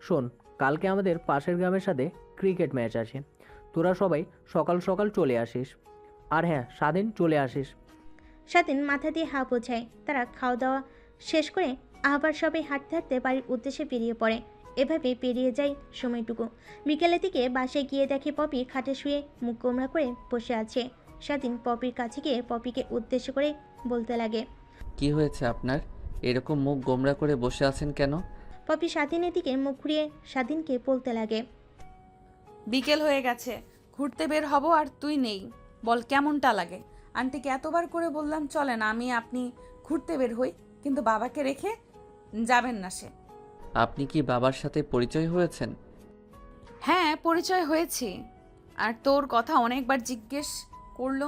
শোন, কালকে আমাদের পাশের গ্রামের সাথে ক্রিকেট ম্যাচ আছে, তোরা সবাই সকাল সকাল চলে আসিস। আর হ্যাঁ, স্বাধীন চলে আসিস। স্বাধীন মাথা দিয়ে হা বোঝায়। তারা খাওয়া দাওয়া শেষ করে আবার সবাই হাঁটতে হাঁটতে বাড়ির উদ্দেশ্যে বেরিয়ে পড়ে। এভাবে পেরিয়ে যায় সময়টুকু। বিকেলের দিকে বাসায় গিয়ে দেখে পপি খাটে শুয়ে মুখ গোমড়া করে বসে আছে। স্বাধীন পপির কাছে গিয়ে পপিকে উদ্দেশ্য করে বলতে লাগে, কি হয়েছে আপনার, এরকম মুখ গোমড়া করে বসে আছেন কেন? পপি স্বাধীনের দিকে মুখ ঘুরিয়ে স্বাধীনকে বলতে লাগে, বিকেল হয়ে গেছে, ঘুরতে বের হব আর তুই নেই। বল কেমনটা লাগে? আন্টিকে এতবার করে বললাম চলেন আমি আপনি ঘুরতে বের হই, কিন্তু বাবাকে রেখে যাবেন না সে। আপনি কি বাবার সাথে পরিচয় হয়েছেন? হ্যাঁ, পরিচয় হয়েছি। আর তোর কথা অনেকবার জিজ্ঞেস করলো,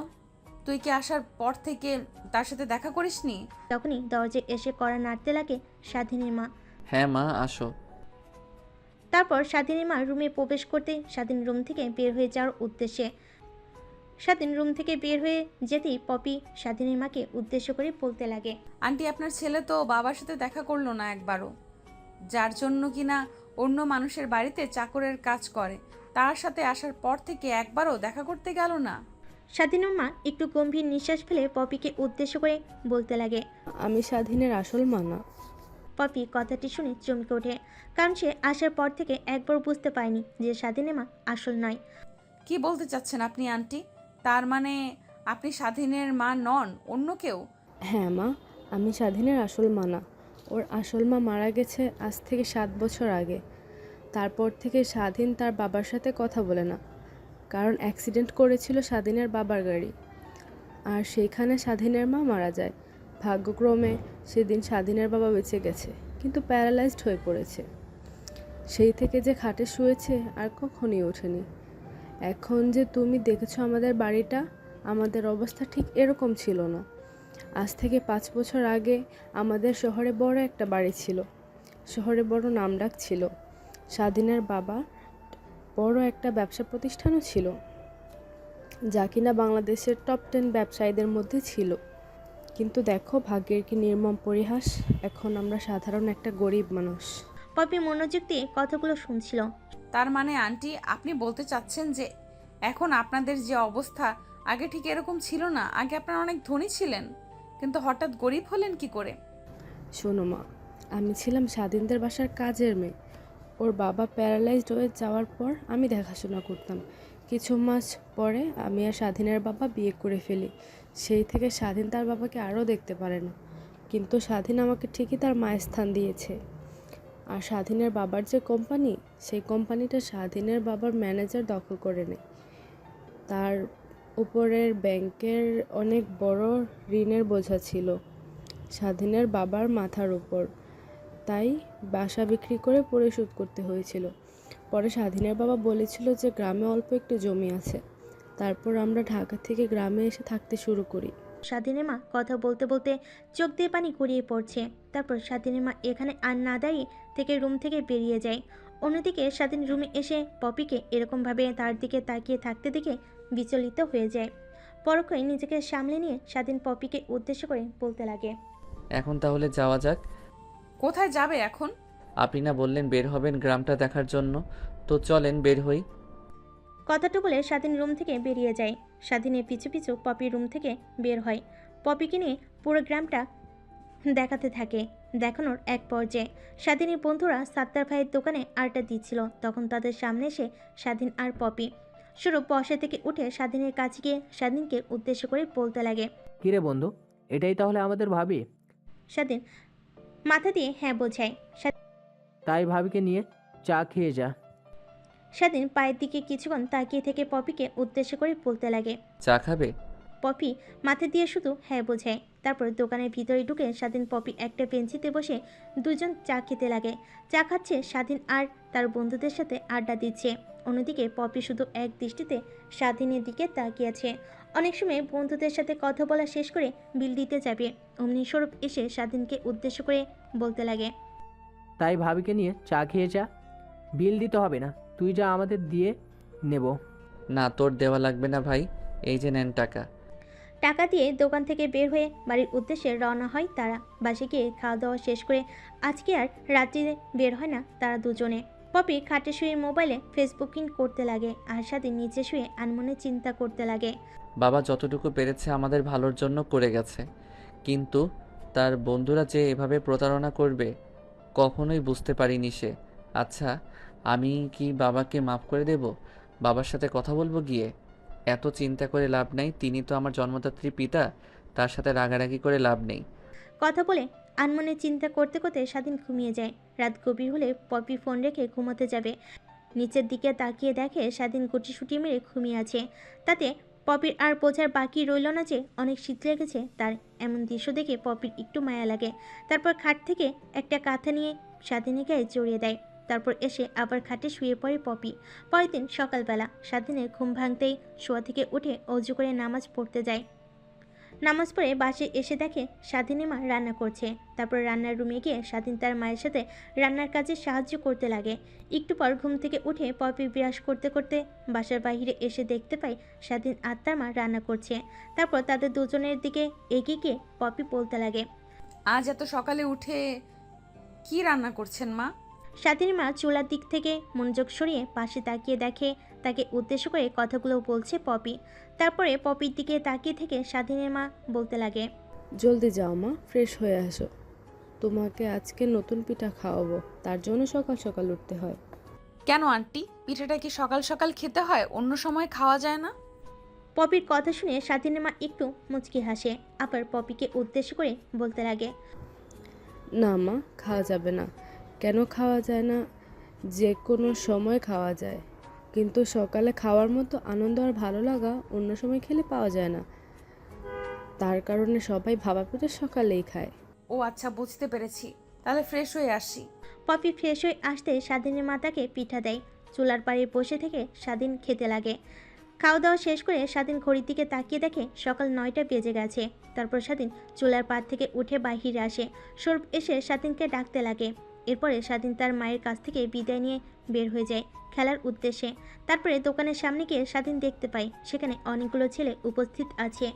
তুই কি আসার পর থেকে তার সাথে দেখা করিসনি? তখনই দরজায় এসে কড়া নাড়তে লাগে স্বাধীনের মা। হ্যাঁ মা, আসো। তারপর স্বাধীনের মা রুমে প্রবেশ করতে স্বাধীন রুম থেকে বের হয়ে যাওয়ার উদ্দেশ্যে স্বাধীন রুম থেকে বের হয়ে যেতেই পপি স্বাধীনের মাকে উদ্দেশ্য করে বলতে লাগে। আন্টি আপনার ছেলে তো বাবার সাথে দেখা করলো না একবারও, যার জন্য কিনা অন্য মানুষের বাড়িতে চাকরের কাজ করে, তার সাথে আসার পর থেকে একবারও দেখা করতে গেল না। স্বাধীনের মা একটু গম্ভীর নিঃশ্বাস ফেলে পপিকে উদ্দেশ্য করে বলতে লাগে। আমি স্বাধীনের আসল মা না। পপি কথাটি শুনে চমকে ওঠে, কারণ সে আসার পর থেকে একবার বুঝতে পারেনি যে স্বাধীনের মা আসল নয়। কি বলতে চাচ্ছেন আপনি আন্টি? তার মানে আপনি স্বাধীনের মা নন, অন্য কেউ? হ্যাঁ মা, আমি স্বাধীনের আসল মা না। ওর আসল মা মারা গেছে আজ থেকে 7 বছর আগে। তারপর থেকে স্বাধীন তার বাবার সাথে কথা বলে না, কারণ অ্যাক্সিডেন্ট করেছিল স্বাধীনের বাবার গাড়ি। আর সেইখানে স্বাধীনের মা মারা যায়। ভাগ্যক্রমে সেদিন স্বাধীনের বাবা বেঁচে গেছে, কিন্তু প্যারালাইজড হয়ে পড়েছে। সেই থেকে যে খাটে শুয়েছে আর কখনই ওঠেনি। এখন যে তুমি দেখেছো আমাদের বাড়িটা, আমাদের অবস্থা ঠিক এরকম ছিল না। আজ থেকে 5 বছর আগে আমাদের শহরে বড় একটা বাড়ি ছিল, শহরে বড় নামডাক ছিল। স্বাধীনের বাবা বড় একটা ব্যবসা প্রতিষ্ঠানও ছিল, যা কিনা বাংলাদেশের টপ 10 ব্যবসায়ীদের মধ্যে ছিল। কিন্তু দেখো ভাগ্যের কি নির্মম পরিহাস, এখন আমরা সাধারণ একটা গরিব মানুষ। পপি মনোযোগ দিয়ে কথাগুলো শুনছিল। তার মানে আন্টি আপনি বলতে চাচ্ছেন যে এখন আপনাদের যে অবস্থা আগে ঠিক এরকম ছিল না? আগে আপনারা অনেক ধনী ছিলেন, কিন্তু হঠাৎ গরিব হলেন কি করে? শোনো মা, আমি ছিলাম স্বাধীনদের বাসার কাজের মেয়ে। ওর বাবা প্যারালাইজড হয়ে যাওয়ার পর আমি দেখাশোনা করতাম। কিছু মাস পরে আমি আর স্বাধীনের বাবা বিয়ে করে ফেলি। সেই থেকে স্বাধীন তার বাবাকে আরও দেখতে পারে না, কিন্তু স্বাধীন আমাকে ঠিকই তার মায়ের স্থান দিয়েছে। আর স্বাধীনের বাবার যে কোম্পানি, সেই কোম্পানিটা স্বাধীনের বাবার ম্যানেজার দখল করে নেয়। তার উপরের ব্যাংকের অনেক বড় ঋণের বোঝা ছিল স্বাধীনের বাবার মাথার উপর, তাই বাসা বিক্রি করে পরিশোধ করতে হয়েছিল। পরে স্বাধীনের বাবা বলেছিল যে গ্রামে অল্প একটু জমি আছে। তারপর আমরা ঢাকা থেকে গ্রামে এসে থাকতে শুরু করি। স্বাধীনের মা কথা বলতে বলতে চোখ দিয়ে পানি গড়িয়ে পড়ছে। তারপর স্বাধীনের মা এখানে আর না দাঁড়িয়ে থেকে রুম থেকে বেরিয়ে যায়। অন্যদিকে স্বাধীন রুমে এসে পপিকে এরকমভাবে তার দিকে তাকিয়ে থাকতে দেখে বিচলিত হয়ে যায়। পরক্ষণে নিজেকে সামলে নিয়ে স্বাধীন পপিকে উদ্দেশ্য করে বলতে লাগে। এখন তাহলে যাওয়া যাক। কোথায় যাবে এখন? আপনি না বললেন বের হবেন গ্রামটা দেখার জন্য, তো চলেন বের হই। কথাটা বলে স্বাধীন রুম থেকে বেরিয়ে যায়। স্বাধীনের পিছু পিছু পপি রুম থেকে বের হয়। পপিকে নিয়ে পুরো গ্রামটা দেখাতে থাকে। দেখানোর এক পর্যায়ে স্বাধীনের বন্ধুরা সাত্তার ভাইয়ের দোকানে আড্ডা দিচ্ছিল। তখন তাদের সামনে এসে স্বাধীন আর পপি। সুরূপ বসা থেকে উঠে স্বাধীনের কাছে গিয়ে স্বাধীনকে উদ্দেশ্য করে বলতে লাগে। কিরে বন্ধু, এটাই তাহলে আমাদের ভাবি? স্বাধীন মাথা দিয়ে হ্যাঁ বোঝায়। তাই ভাবিকে নিয়ে চা খেয়ে যা। স্বাধীন পায়ের দিকে কিছুক্ষণ তাকিয়ে থেকে পপিকে উদ্দেশ্য করে বলতে লাগে। চা খাবে? পপি মাথা দিয়ে শুধু হ্যাঁ বোঝায়। তারপর দোকানের ভিতরে ঢুকে স্বাধীন পপি একটা বেঞ্চিতে বসে দুজন চা খেতে লাগে। চা খাচ্ছে স্বাধীন আর তার বন্ধুদের সাথে আড্ডা দিচ্ছে। অন্যদিকে পপি শুধু এক দৃষ্টিতে স্বাধীনের দিকে তাকিয়ে আছে। অনেক সময় বন্ধুদের সাথে কথা বলা শেষ করে বিল দিতে যাবে, অমনি স্বরূপ এসে স্বাধীনকে উদ্দেশ্য করে বলতে লাগে। তাই ভাবিকে নিয়ে চা খেয়ে যা, বিল দিতে হবে না, তুই যা আমাদের দিয়ে নেব। না, তোর দেওয়া লাগবে না ভাই, এই যে নেন টাকা। টাকা দিয়ে দোকান থেকে বের হয়ে বাড়ির উদ্দেশ্যে রওনা হয় তারা। বাসে গিয়ে খাওয়া দাওয়া শেষ করে আজকে আর রাত্রিরে বের হয় না তারা দুজনে। পপি খাটে শুয়ে মোবাইলে ফেসবুকিং করতে লাগে আর সাথে নিচে শুয়ে আনমনে চিন্তা করতে লাগে। বাবা যতটুকু পেরেছে আমাদের ভালোর জন্য করে গেছে, কিন্তু তার বন্ধুরা যে এভাবে প্রতারণা করবে কখনোই বুঝতে পারিনি সে। আচ্ছা, আমি কি বাবাকে মাফ করে দেব? বাবার সাথে কথা বলবো গিয়ে? এত চিন্তা করে লাভ নেই, তিনি তো আমার জন্মদাত্রী পিতা, তার সাথে রাগারাগি করে লাভ নেই। কথা বলে আনমনে চিন্তা করতে করতে স্বাধীন ঘুমিয়ে যায়। রাত গভীর হলে পপি ফোন রেখে ঘুমাতে যাবে। নিচের দিকে তাকিয়ে দেখে স্বাধীন গুটিসুটি মেরে ঘুমিয়ে আছে। তাতে পপির আর বোঝার বাকি রইল না যে অনেক শীত লেগেছে তার। এমন দৃশ্য দেখে পপির একটু মায়া লাগে। তারপর খাট থেকে একটা কাঁথা নিয়ে স্বাধীনের গায়ে জড়িয়ে দেয়। তারপর এসে আবার খাটে শুয়ে পড়ে পপি। পরের দিন সকালবেলা স্বাধীনের ঘুম ভাঙতেই শোয়া থেকে উঠে অজু করে নামাজ পড়তে যায়। নামাজ পড়ে বাসে এসে দেখে স্বাধীনের মা রান্না করছে। তারপর রান্নার রুমে গিয়ে স্বাধীন তার মায়ের সাথে রান্নার কাজে সাহায্য করতে লাগে। একটু পর ঘুম থেকে উঠে পপি বিরাস করতে করতে বাসার বাইরে এসে দেখতে পায় স্বাধীন আর তার মা রান্না করছে। তারপর তাদের দুজনের দিকে এগিয়ে গিয়ে পপি বলতে লাগে, আজ এত সকালে উঠে কি রান্না করছেন মা? স্বাধীনের মা চুলার দিক থেকে মনোযোগ সরিয়ে পাশে তাকিয়ে দেখে তাকে উদ্দেশ্য করে কথাগুলো বলছে পপি। তারপরে পপির দিকে তাকিয়ে থেকে স্বাধীনের মা বলতে লাগে, জলদি যাও মা, ফ্রেশ হয়ে আসো। তোমাকে আজকে নতুন পিঠা খাওয়াবো, তার জন্য সকাল সকাল উঠতে হয়। কেন আন্টি, পিঠাটা কি সকাল সকাল খেতে হয়, অন্য সময় খাওয়া যায় না? পপির কথা শুনে স্বাধীনের মা একটু মুচকি হাসে, আবার পপিকে উদ্দেশ্য করে বলতে লাগে, না মা, খাওয়া যাবে না। কেন খাওয়া যায় না? যে কোনো সময় খাওয়া যায়, কিন্তু সকালে খাওয়ার মতো আনন্দ আর ভালো লাগা অন্য সময় খেলে পাওয়া যায় না। তার কারণে সবাই ভাবা পিঠা সকালেই খায়। ও আচ্ছা, বুঝতে পেরেছি, তাহলে ফ্রেশ হয়ে আসি। পপি ফ্রেশ হয়ে আসতে স্বাধীনের মা তাকে পিঠা দেয়। চুলার পাড়ে বসে থেকে স্বাধীন খেতে লাগে। খাওয়া দাওয়া শেষ করে স্বাধীন ঘড়ির দিকে তাকিয়ে দেখে সকাল 9টা বেজে গেছে। তারপর স্বাধীন চুলার পাড় থেকে উঠে বাহিরে আসে। সৌরভ এসে স্বাধীনকে ডাকতে লাগে। এরপরে স্বাধীন তার মায়ের কাছ থেকে বিদায় নিয়ে বের হয়ে যায় খেলার উদ্দেশ্যে। তারপরে দোকানের সামনে গিয়ে স্বাধীন দেখতে পায় সেখানে অনেকগুলো ছেলে উপস্থিত আছে।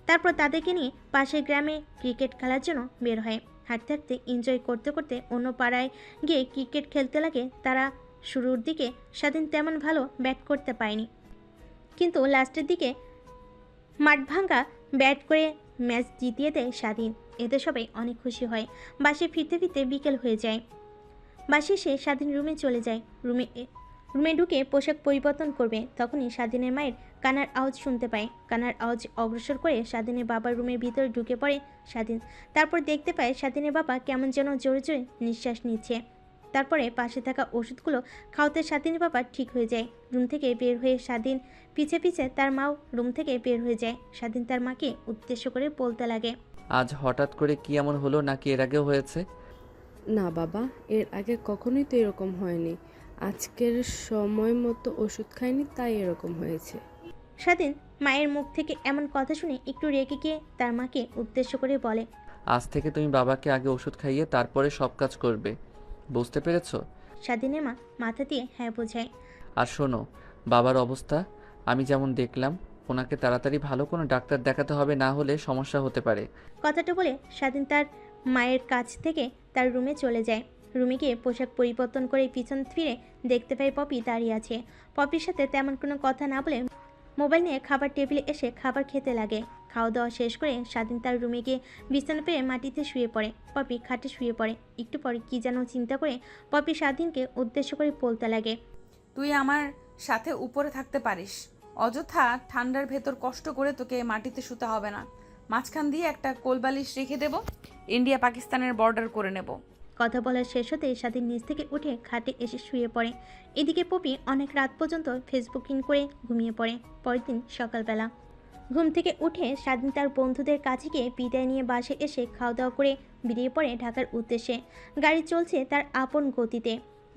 তারপর তাদেরকে নিয়ে পাশের গ্রামে ক্রিকেট খেলার জন্য বের হয়। হাঁটতে হাঁটতে এনজয় করতে করতে অন্য পাড়ায় গিয়ে ক্রিকেট খেলতে লাগে তারা। শুরুর দিকে স্বাধীন তেমন ভালো ব্যাট করতে পায়নি, কিন্তু লাস্টের দিকে মাঠ ভাঙ্গা ব্যাট করে ম্যাচ জিতিয়ে দেয় স্বাধীন। এতে সবাই অনেক খুশি হয়। বাসে ফিরতে ফিরতে বিকেল হয়ে যায়। বাসে এসে স্বাধীন রুমে চলে যায়। রুমে ঢুকে পোশাক পরিবর্তন করবে, তখনই স্বাধীনের মায়ের কান্নার আওয়াজ শুনতে পায়। কান্নার আওয়াজ অগ্রসর করে স্বাধীনের বাবার রুমের ভিতরে ঢুকে পড়ে স্বাধীন। তারপর দেখতে পায় স্বাধীনের বাবা কেমন যেন জোরে জোরে নিঃশ্বাস নিচ্ছে। তারপরে পাশে থাকা ওষুধগুলো খাওয়াতে স্বাধীনের বাবা ঠিক হয়ে যায়। রুম থেকে বের হয়ে স্বাধীন পিছে পিছে তার মাও রুম থেকে বের হয়ে যায়। স্বাধীন তার মাকে উদ্দেশ্য করে বলতে লাগে, আজ হঠাৎ করে কি এমন হলো, নাকি এর আগেও হয়েছে? না বাবা, এর আগে কখনোই তো এরকম হয়নি। আজকের সময় মতো ওষুধ খাইনি, তাই এরকম হয়েছে। স্বাধীন মায়ের মুখ থেকে এমন কথা শুনে একটু রেগে গিয়ে তার মাকে উদ্দেশ্য করে বলে, আজ থেকে তুমি বাবাকে আগে ওষুধ খাইয়ে তারপরে সব কাজ করবে, বুঝতে পেরেছো? স্বাধীনের মা মাথা দিয়ে হ্যাঁ বোঝায়। আর শোনো, বাবার অবস্থা আমি যেমন দেখলাম, ওনাকে তাড়াতাড়ি ভালো কোনো ডাক্তার দেখাতে হবে, না হলে সমস্যা হতে পারে। কথাটা বলে স্বাধীন তার মায়ের কাছ থেকে তার রুমে চলে যায়। রুমে গিয়ে পোশাক পরিবর্তন করে পিছন ফিরে দেখতে পায় পপি দাঁড়িয়ে আছে। পপির সাথে তেমন কোনো কথা না বলে মোবাইল নিয়ে খাবার টেবিলে এসে খাবার খেতে লাগে। খাওয়া দাওয়া শেষ করে স্বাধীন তার রুমে গিয়ে বিছানা পেয়ে মাটিতে শুয়ে পড়ে। পপি খাটে শুয়ে পড়ে। একটু পরে কী যেন চিন্তা করে পপি স্বাধীনকে উদ্দেশ্য করে বলতে লাগে, তুই আমার সাথে উপরে থাকতে পারিস, অযথা ঠান্ডার ভেতর কষ্ট করে তোকে মাটিতে শুতে হবে না। মাঝখান দিয়ে একটা কোলবালিশ রেখে দেব, ইন্ডিয়া পাকিস্তানের বর্ডার করে নেব। কথা বলার শেষ হতেই স্বাধীন নিচ থেকে উঠে খাটে এসে শুয়ে পড়ে। এদিকে পপি অনেক রাত পর্যন্ত ফেসবুকিং করে ঘুমিয়ে পড়ে। পরের দিন সকালবেলা ঘুম থেকে উঠে স্বাধীন তার বন্ধুদের কাছে গিয়ে বিদায় নিয়ে বাসে এসে খাওয়া দাওয়া করে বেরিয়ে পড়ে ঢাকার উদ্দেশ্যে। গাড়ি চলছে তার আপন গতিতে।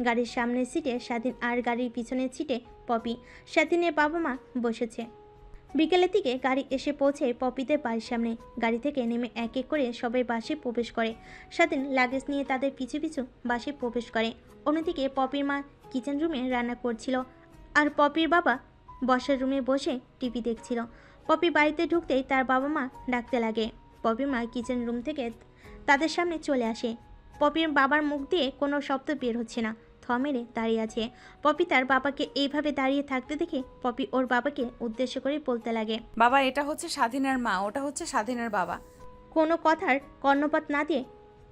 গাড়ির সামনের সিটে স্বাধীন আর গাড়ির পিছনের সিটে পপি। স্বাধীনের বাবা মা বসেছে। বিকেলের দিকে গাড়ি এসে পৌঁছে পপিদের বাড়ির সামনে। গাড়ি থেকে নেমে এক এক করে সবাই বাসে প্রবেশ করে। স্বাধীন লাগেজ নিয়ে তাদের পিছু পিছু বাসে প্রবেশ করে। অন্যদিকে পপির মা কিচেন রুমে রান্না করছিল, আর পপির বাবা বসার রুমে বসে টিভি দেখছিল। পপি বাড়িতে ঢুকতেই তার বাবা মা ডাকতে লাগে। পপির মা কিচেন রুম থেকে তাদের সামনে চলে আসে। পপির বাবার মুখ দিয়ে কোনো শব্দ বের হচ্ছে না, মেরে দাঁড়িয়ে আছে। পপি তার বাবাকে এইভাবে দাঁড়িয়ে থাকতে দেখে পপি ওর বাবাকে উদ্দেশ্য করে বলতে লাগে, বাবা, এটা হচ্ছে স্বাধীনের মা, ওটা হচ্ছে স্বাধীনের বাবা। কোনো কথার কর্ণপাত না দিয়ে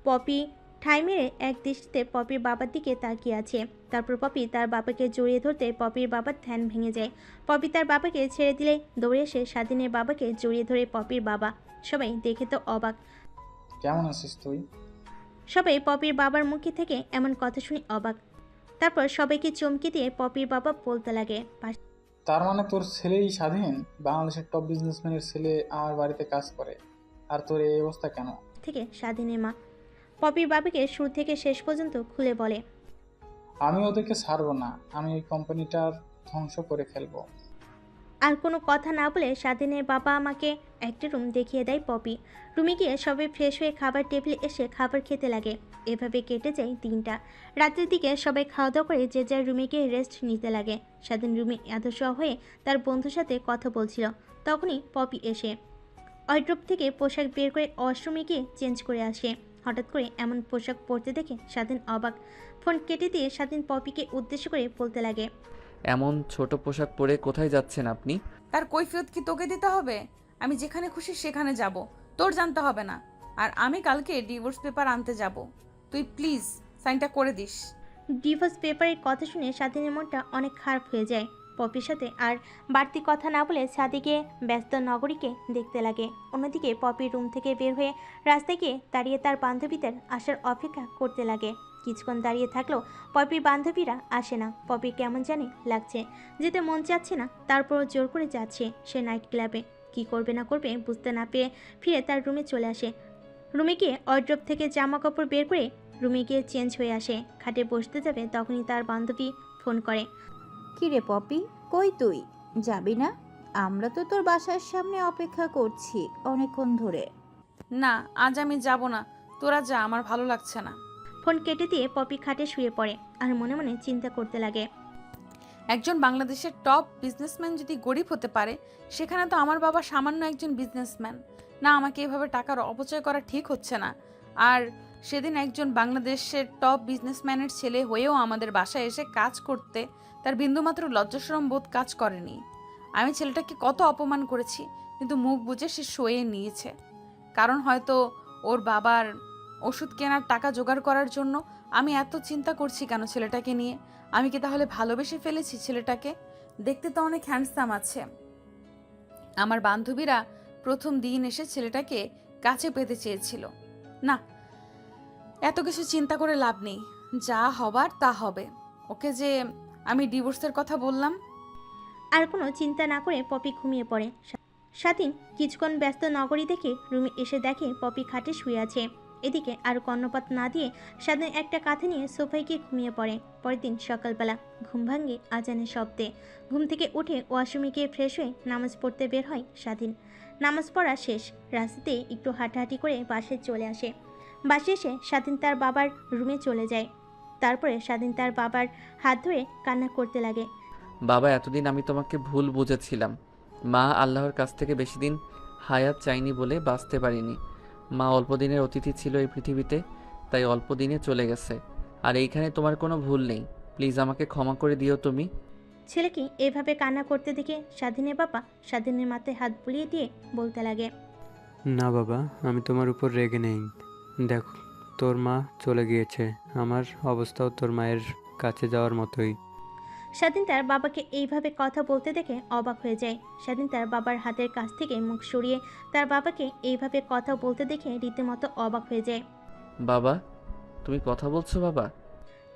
পপি ঠাই মেরে এক দৃষ্টিতে পপির বাবার দিকে তাকিয়ে আছে। তারপর পপি তার বাবাকে জড়িয়ে ধরতে পপির বাবার ধ্যান ভেঙে যায়। পপি তার বাবাকে ছেড়ে দিলে দৌড়ে এসে স্বাধীনের বাবাকে জড়িয়ে ধরে পপির বাবা। সবাই দেখে তো অবাক। কেমন আছিস তুই? সবাই পপির বাবার মুখে থেকে এমন কথা শুনে অবাক। তারপর সবাইকে চমকে দিয়ে পপির বাবা বলতে লাগে, তার মানে তোর ছেলেই স্বাধীন? বাংলাদেশের টপ বিজনেসম্যানের ছেলে আমার বাড়িতে কাজ করে, আর তোর এই অবস্থা কেন? থেকে স্বাধীনের মা পপির বাবাকে শুরু থেকে শেষ পর্যন্ত খুলে বলে। আমি ওদেরকে ছাড়বো না, আমি এই কোম্পানিটার ধ্বংস করে ফেলবো। আর কোনো কথা না বলে স্বাধীনের বাবা আমাকে একটা রুম দেখিয়ে দেয় পপি। রুমে গিয়ে সবাই ফ্রেশ হয়ে খাবার টেবিলে এসে খাবার খেতে লাগে। এভাবে কেটে যায় দিনটা। রাতের দিকে সবাই খাওয়া দাওয়া করে যে যার রুমে গিয়ে রেস্ট নিতে লাগে। স্বাধীন রুমে এতশোয়া হয়ে তার বন্ধুর সাথে কথা বলছিল। তখনই পপি এসে ওয়ার্ড্রোব থেকে পোশাক বের করে ওয়াশরুমে গিয়ে চেঞ্জ করে আসে। হঠাৎ করে এমন পোশাক পরতে দেখে স্বাধীন অবাক। ফোন কেটে দিয়ে স্বাধীন পপিকে উদ্দেশ্য করে বলতে লাগে, এমন ছোট পোশাক পরে কোথায় যাচ্ছেন আপনি? তার কৈফিয়ত কি তোকে দিতে হবে? আমি যেখানে খুশি সেখানে যাব, তোর জানতে হবে না। আর আমি কালকে ডিভোর্স পেপার আনতে যাব, তুই প্লিজ সাইনটা করে দিস। ডিভোর্স পেপারের কথা শুনে স্বাধীনের মনটা অনেক খারাপ হয়ে যায়। পপির সাথে আর বাড়তি কথা না বলে সাদিকে ব্যস্ত নগরীকে দেখতে লাগে। অন্যদিকে পপির রুম থেকে বের হয়ে রাস্তায় গিয়ে দাঁড়িয়ে তার বান্ধবীদের আসার অপেক্ষা করতে লাগে। কিছুক্ষণ দাঁড়িয়ে থাকলেও পপির বান্ধবীরা আসে না। পপির কেমন জানি লাগছে, যেতে মন চাচ্ছে না, তারপরও জোর করে যাচ্ছে সে নাইট ক্লাবে। কি করবে না করবে বুঝতে না পেরে ফিরে তার রুমে চলে আসে। রুমে গিয়ে ওয়ার্ড্রোব থেকে জামা কাপড় বের করে রুমে গিয়ে চেঞ্জ হয়ে আসে। খাটে বসতে যাবে তখনই তার বান্ধবী ফোন করে। কি রে পপি, কই তুই? যাবি না? আমরা তো তোর বাসার সামনে অপেক্ষা করছি অনেকক্ষণ ধরে। না, আজ আমি যাব না, তোরা যা, আমার ভালো লাগছে না। ফোন কেটে দিয়ে পপি খাটে শুয়ে পড়ে আর মনে মনে চিন্তা করতে লাগে। একজন বাংলাদেশের টপ বিজনেসম্যান যদি গরিব হতে পারে, সেখানে তো আমার বাবা সামান্য একজন বিজনেসম্যান। না, আমাকে এভাবে টাকার অপচয় করা ঠিক হচ্ছে না। আর সেদিন একজন বাংলাদেশের টপ বিজনেসম্যানের ছেলে হয়েও আমাদের বাসায় এসে কাজ করতে তার বিন্দুমাত্র লজ্জাশরম বোধ কাজ করেনি। আমি ছেলেটাকে কত অপমান করেছি, কিন্তু মুখ বুজে সে সয়ে নিয়েছে। কারণ হয়তো ওর বাবার ওষুধ কেনার টাকা জোগাড় করার জন্য। আমি এত চিন্তা করছি কেন ছেলেটাকে নিয়ে? আমি কি তাহলে ভালোবেসে ফেলেছি ছেলেটাকে? দেখতে তো অনেক হ্যান্ডসাম আছে। আমার বান্ধবীরা প্রথম দিন এসে ছেলেটাকে কাছে পেতে চেয়েছিল। না, এত কিছু চিন্তা করে লাভ নেই, যা হবার তা হবে। ওকে যে আমি ডিভোর্সের কথা বললাম। আর কোনো চিন্তা না করে পপি ঘুমিয়ে পড়ে। স্বাধীন কিছুক্ষণ ব্যস্ত নগরী দেখে রুমে এসে দেখে পপি খাটে শুয়ে আছে। এদিকে আর কর্ণপাত না দিয়ে স্বাধীন একটা কাঁথে নিয়ে সোফায় গিয়ে ঘুমিয়ে পড়ে। পরের দিন সকালবেলা ঘুম ভাঙে আজানের শব্দে। ঘুম থেকে উঠে ওয়াশরুমে গিয়ে ফ্রেশ হয়ে নামাজ পড়তে বের হয় স্বাধীন। নামাজ পড়া শেষ, রাস্তাতে একটু হাঁটাহাঁটি করে বাসায় চলে আসে। বাসে এসে স্বাধীন তার বাবার রুমে চলে যায়। তারপরে স্বাধীন তার বাবার হাত ধরে কান্না করতে লাগে। বাবা, এতদিন আমি তোমাকে ভুল বুঝেছিলাম। মা আল্লাহর কাছ থেকে বেশি দিন হায়াত চাইনি বলে বাঁচতে পারিনি। মা অল্প দিনের অতিথি ছিল এই পৃথিবীতে, তাই অল্প দিনে চলে গেছে। আর এইখানে তোমার কোনো ভুল নেই। প্লিজ আমাকে ক্ষমা করে দিও তুমি। ছেলেকে এভাবে কান্না করতে দেখে স্বাধীনের বাবা স্বাধীনের মাথায় হাত বুলিয়ে দিয়ে বলতে লাগে, না বাবা, আমি তোমার উপর রেগে নেই। দেখো, তোর মা চলে গিয়েছে, আমার অবস্থাও তোর মায়ের কাছে যাওয়ার মতোই। স্বাধীন তার বাবাকে এইভাবে কথা বলতে দেখে অবাক হয়ে যায়। স্বাধীন তার বাবার হাতের কাছ থেকে মুখ সরিয়ে তার বাবাকে এইভাবে কথা বলতে দেখে রীতিমতো অবাক হয়ে যায়। বাবা, তুমি কথা বলছো বাবা?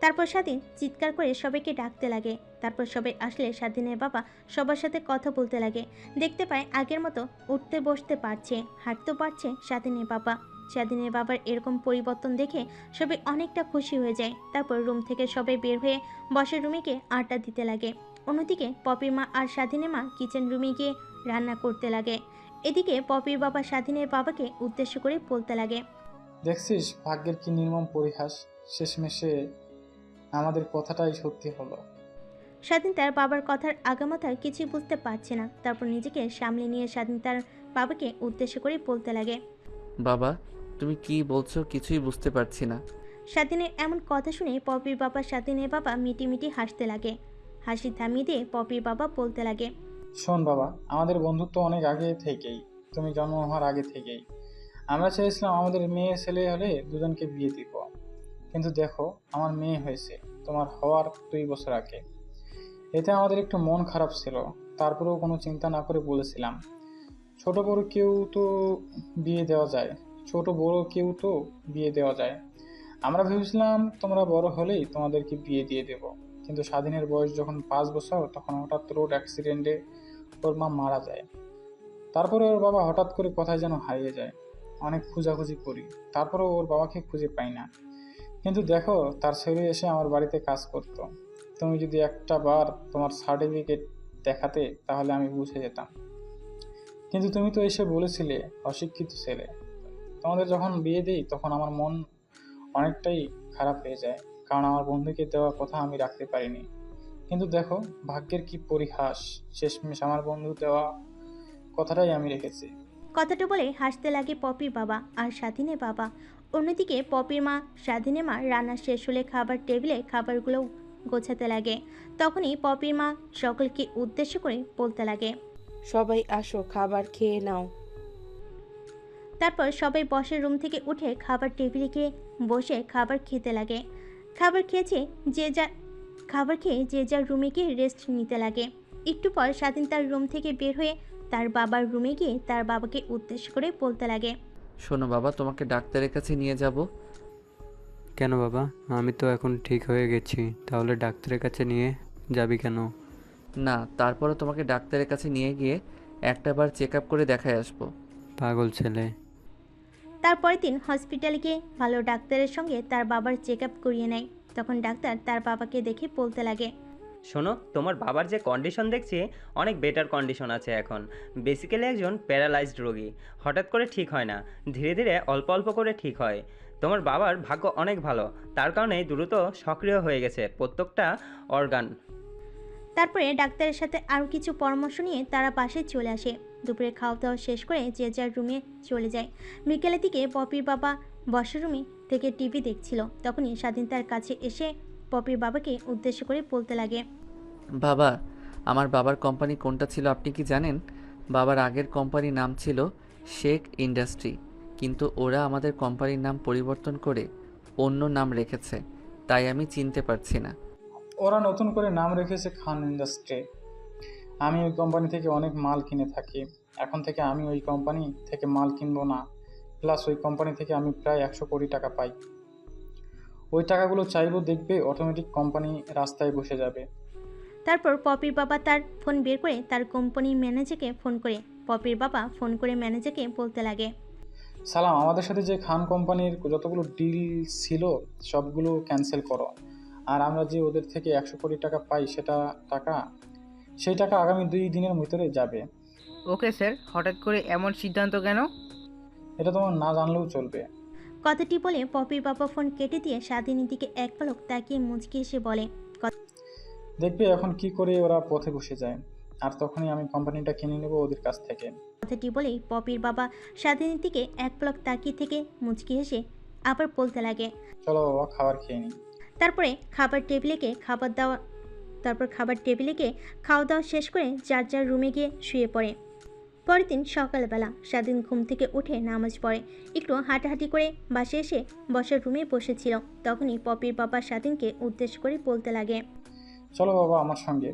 তারপর স্বাধীন চিৎকার করে সবাইকে ডাকতে লাগে। তারপর সবাই আসলে স্বাধীনের বাবা সবার সাথে কথা বলতে লাগে। দেখতে পায় আগের মতো উঠতে বসতে পারছে, হাঁটতেও পারছে স্বাধীনের বাবা। স্বাধীনের বাবার এরকম পরিবর্তন দেখে সবাই অনেকটা খুশি হয়ে যায়। তারপর রুম থেকে সবাই বের হয়ে বসে রুমে গিয়ে আড্ডা দিতে লাগে। অন্যদিকে পপির মা আর স্বাধীনের মা কিচেন রুমে গিয়ে রান্না করতে লাগে। এদিকে পপির বাবা স্বাধীনের বাবাকে উদ্দেশ্য করে বলতে লাগে, দেখছিস ভাগ্যের কি নির্মম পরিহাস, শেষমেশে আমাদের কথাটাই সত্যি হলো। স্বাধীন তার বাবার কথার আগামাথা কিছুই বুঝতে পারছে না। তারপর নিজেকে সামলে নিয়ে স্বাধীন তার বাবাকে উদ্দেশ্য করে বলতে লাগে, বাবা, তুমি কি বলছো কিছুই বুঝতে পারছি না। স্বাধীনের এমন কথা শুনে পপির বাবা স্বাধীনের বাবা মিটিমিটি হাসতে লাগে। হাসি থামিয়ে দিয়ে পপির বাবা বলতে লাগে, শোন বাবা, আমাদের বন্ধুত্ব অনেক আগে থেকেই, তুমি জন্ম হওয়ার আগে থেকেই। আমরা চেয়েছিলাম আমাদের মেয়ে ছেলে হলে দুজনকে বিয়ে দিব, কিন্তু দেখো আমার মেয়ে হয়েছে তোমার হওয়ার 2 বছর আগে। এতে আমাদের একটু মন খারাপ ছিল, তারপরেও কোনো চিন্তা না করে বলেছিলাম ছোট বড় কেউ তো বিয়ে দেওয়া যায়। আমরা ভেবেছিলাম তোমরা বড় হলেই তোমাদেরকে বিয়ে দিয়ে দেব, কিন্তু স্বাধীনের বয়স যখন 5 বছর তখন হঠাৎ রোড অ্যাক্সিডেন্টে ওর মা মারা যায়। তারপরে ওর বাবা হঠাৎ করে কোথায় যেন হারিয়ে যায়। অনেক খোঁজাখুঁজি করি, তারপরেও ওর বাবাকে খুঁজে পাই না। কিন্তু দেখো, তার ছেলে এসে আমার বাড়িতে কাজ করতো। তুমি যদি একটা বার তোমার সার্টিফিকেট দেখাতে তাহলে আমি বুঝে যেতাম, কিন্তু তুমি তো এসে বলেছিলে অশিক্ষিত ছেলে। তোমাদের যখন বিয়ে দিই তখন আমার মন অনেকটাই খারাপ হয়ে যায়, কারণ আমার বন্ধুকে দেওয়া কথা আমি রাখতে পারিনি। কিন্তু দেখো, ভাগ্যের কি পরিহাস, শেষমেশ আমার বন্ধু দেওয়া কথাটাই আমি রেখেছি। কথাটা বলে হাসতে লাগে পপির বাবা আর স্বাধীনের বাবা। অন্যদিকে পপির মা স্বাধীনের মা রান্না শেষ হলে খাবার টেবিলে খাবারগুলো গোছাতে লাগে। তখনই পপির মা সকলকে উদ্দেশ্য করে বলতে লাগে। সবাই আসো, খাবার খেয়ে নাও। তারপর সবাই বসে রুম থেকে উঠে খাবার টেবিলে গিয়ে বসে খাবার খেতে লাগে। খাবার খেয়ে যে যার রুমে গিয়ে রেস্ট নিতে লাগে। একটু পর স্বাধীন তার রুম থেকে বের হয়ে তার বাবার রুমে গিয়ে তার বাবাকে উদ্দেশ্য করে বলতে লাগে। শোনো বাবা, তোমাকে ডাক্তারের কাছে নিয়ে যাব। কেন বাবা? আমি তো এখন ঠিক হয়ে গেছি, তাহলে ডাক্তারের কাছে নিয়ে যাবি কেন? না, তারপরে তোমাকে ডাক্তারের কাছে নিয়ে গিয়ে একটাবার চেক আপ করে দেখায় আসবো। পাগল ছেলে। তারপরের দিন হসপিটালে গিয়ে ভালো ডাক্তারের সঙ্গে তার বাবার চেক আপ করিয়ে নেয়। তখন ডাক্তার তার বাবাকে দেখে বলতে লাগে। শোনো, তোমার বাবার যে কন্ডিশন দেখছি অনেক বেটার কন্ডিশন আছে এখন। বেসিক্যালি একজন প্যারালাইজড রোগী, হঠাৎ করে ঠিক হয় না, ধীরে ধীরে অল্প অল্প করে ঠিক হয়। তোমার বাবার ভাগ্য অনেক ভালো, তার কারণেই দ্রুত সক্রিয় হয়ে গেছে প্রত্যেকটা অর্গান। তারপরে ডাক্তারের সাথে আরও কিছু পরামর্শ নিয়ে তারা বাসায় চলে আসে। দুপুরে খাওয়া দাওয়া শেষ করে যে যার রুমে চলে যায়। বিকেলের দিকে পপির বাবা বসার রুমে থেকে টিভি দেখছিল। তখনই স্বাধীন তার কাছে এসে পপির বাবাকে উদ্দেশ্য করে বলতে লাগে। বাবা, আমার বাবার কোম্পানি কোনটা ছিল আপনি কি জানেন? বাবার আগের কোম্পানির নাম ছিল শেখ ইন্ডাস্ট্রি, কিন্তু ওরা আমাদের কোম্পানির নাম পরিবর্তন করে অন্য নাম রেখেছে, তাই আমি চিনতে পারছি না। ওরা নতুন করে নাম রেখেছে খান ইন্ডাস্ট্রি। আমি ওই কোম্পানি থেকে অনেক মাল কিনে থাকি। এখন থেকে আমি ওই কোম্পানি থেকে মাল কিনবো না। প্লাস ওই কোম্পানি থেকে আমি প্রায় 100 কোটি টাকা পাই। ওই টাকাগুলো চাইবো, দেখবে অটোমেটিক কোম্পানি রাস্তায় বসে যাবে। তারপর পপির বাবা তার ফোন বের করে তার কোম্পানির ম্যানেজারকে ফোন করে পপির বাবা ফোন করে ম্যানেজারকে বলতে লাগে। সালাম, আমাদের সাথে যে খান কোম্পানির যতগুলো ডিল ছিল সবগুলো ক্যান্সেল করো। আর আমরা যে ওদের থেকে 100 কোটি টাকা পাই সেই টাকা আগামী 2 দিনের ভিতরে যাবে। ওকে স্যার, হঠাৎ করে এমন সিদ্ধান্ত কেন? এটা তোমার না জানলেও চলবে। কথাটি বলে পপির বাবা ফোন কেটে দিয়ে স্বাধীনের দিকে এক পলক তাকিয়ে মুচকি এসে বলে। দেখবে এখন কি করে ওরা পথে বসে যায়, আর তখনই আমি কোম্পানিটা কিনে নেব ওদের কাছ থেকে। কথাটি বলেই পপির বাবা স্বাধীনের দিকে এক পলক তাকিয়ে থেকে মুচকি হেসে আবার বলতে লাগে। চলো বাবা, খাবার খেয়ে নিই। তারপরে খাবার টেবিলে গিয়ে খাওয়া দাওয়া শেষ করে যার যার রুমে গিয়ে শুয়ে পড়ে। পরের দিন সকালবেলা স্বাধীন ঘুম থেকে উঠে নামাজ পড়ে। একটু হাঁটাহাঁটি করে বাসে এসে বসার রুমে বসেছিল। তখনই পপির বাবা স্বাধীনকে উদ্দেশ্য করে বলতে লাগে। চলো বাবা আমার সঙ্গে।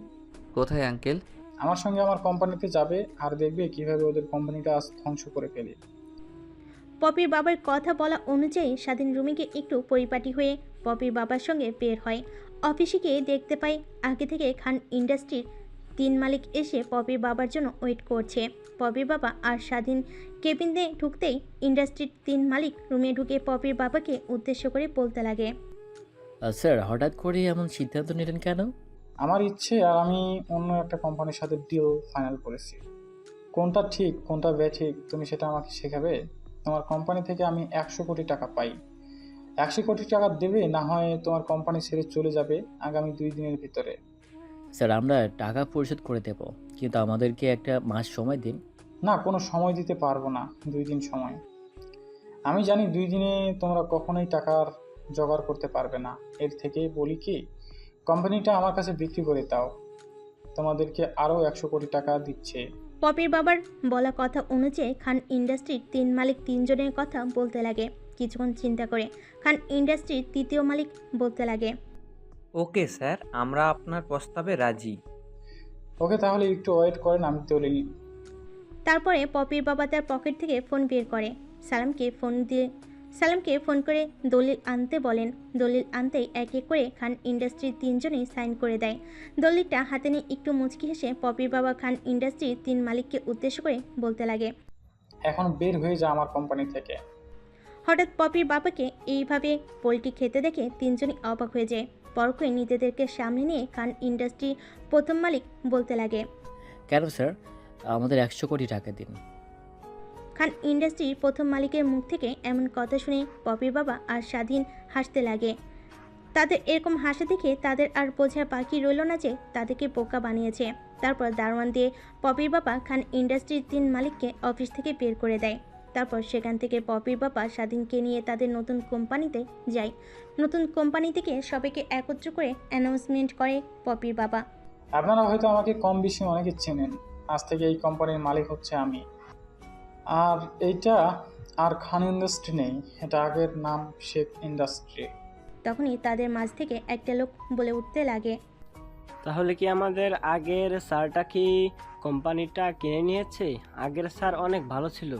কোথায় আঙ্কেল? আমার সঙ্গে আমার কোম্পানিতে যাবে, আর দেখবে কিভাবে ওদের কোম্পানিটা আজ ধ্বংস করে ফেলে। পপির বাবার কথা বলা অনুযায়ী স্বাধীন রুমে গিয়ে একটু পরিপাটি হয়ে পপির বাবার সঙ্গে বের হয়। অফিসে গিয়ে দেখতে পাই আগে থেকে খান ইন্ডাস্ট্রির 3 মালিক এসে পপির বাবার জন্য ওয়েট করছে। পপির বাবা আর স্বাধীন কেবিনে ঢুকতেই ইন্ডাস্ট্রির 3 মালিক রুমে ঢুকে পপির বাবাকে উদ্দেশ্য করে বলতে লাগে। স্যার, হঠাৎ করে এমন সিদ্ধান্ত নিলেন কেন? আমার ইচ্ছে, আর আমি অন্য একটা কোম্পানির সাথে ডিল ফাইনাল করেছি। কোনটা ঠিক কোনটা বেঠিক তুমি সেটা আমাকে শেখাবে। তোমার কোম্পানি থেকে আমি 100 কোটি টাকা পাই। 100 কোটি টাকা দেবে, না হয় তোমার কোম্পানি ছেড়ে চলে যাবে আগামী 2 দিনের ভিতরে। স্যার, আমরা টাকা পরিশোধ করে দেব, কিন্তু আমাদেরকে একটা মাস সময় দিন। না, কোনো সময় দিতে পারবো না। 2 দিন সময়। আমি জানি 2 দিনে তোমরা কখনোই টাকার জোগাড় করতে পারবে না। এর থেকে বলি কি, কোম্পানিটা আমার কাছে বিক্রি করে দাও, তোমাদেরকে আরও 100 কোটি টাকা দিচ্ছে। পপির বাবার বলা কথা অনুযায়ী খান ইন্ডাস্ট্রির 3 মালিক 3 জনের কথা বলতে লাগে। কিছুক্ষণ চিন্তা করে খান ইন্ডাস্ট্রির 3য় মালিক বলতে লাগে। ওকে স্যার, আমরা আপনার প্রস্তাবে রাজি। ওকে, তাহলে একটু ওয়েট করেন, আমি চলে। তারপরে পপির বাবা তার পকেট থেকে ফোন বের করে সালামকে ফোন করে দলিল আনতে বলেন। দলিল আনতেই এক এক করে খান ইন্ডাস্ট্রির 3 জনেই সাইন করে দেয়। দলিলটা হাতে নিয়ে একটু মুচকি হেসে পপির বাবা খান ইন্ডাস্ট্রির 3 মালিককে উদ্দেশ্য করে বলতে লাগে, এখন বের হয়ে যা আমার কোম্পানি থেকে। হঠাৎ পপির বাবাকে এইভাবে পোলট্রি খেতে দেখে 3 জনই অবাক হয়ে যায়। পরক্ষণে নিজেদেরকে সামনে নিয়ে খান ইন্ডাস্ট্রি প্রথম মালিক বলতে লাগে, কেন স্যার, আমাদের 100 কোটি টাকা দিন। খান ইন্ডাস্ট্রির প্রথম মালিকের মুখ থেকে এমন কথা শুনে পপির বাবা আর স্বাধীন হাসতে লাগে। তাদের এরকম হাসা দেখে তাদের আর বোঝা বাকি রইল না যে তাদেরকে বোকা বানিয়েছে। তারপর দারোয়ান দিয়ে পপির বাবা খান ইন্ডাস্ট্রির 3 মালিককে অফিস থেকে বের করে দেয়। তারপর সেখান থেকে পপির বাবা স্বাধীনকে নিয়ে তাদের নতুন কোম্পানিতে যায়। নতুন কোম্পানি থেকে সবাইকে একত্র করে অ্যানাউন্সমেন্ট করে পপির বাবা, আপনারা হয়তো আমাকে কম বেশি অনেকে চেনেন। আজ থেকে এই কোম্পানির মালিক হচ্ছে আমি। আর এইটা আর খান ইন্ডাস্ট্রি নেই, এটা আগের নাম শেখ ইন্ডাস্ট্রি। তখনই তাদের মাঝ থেকে একটা লোক বলে উঠতে লাগে, তাহলে কি আমাদের আগের স্যারটা কি কোম্পানিটা কিনে নিয়েছে? আগের স্যার অনেক ভালো ছিল।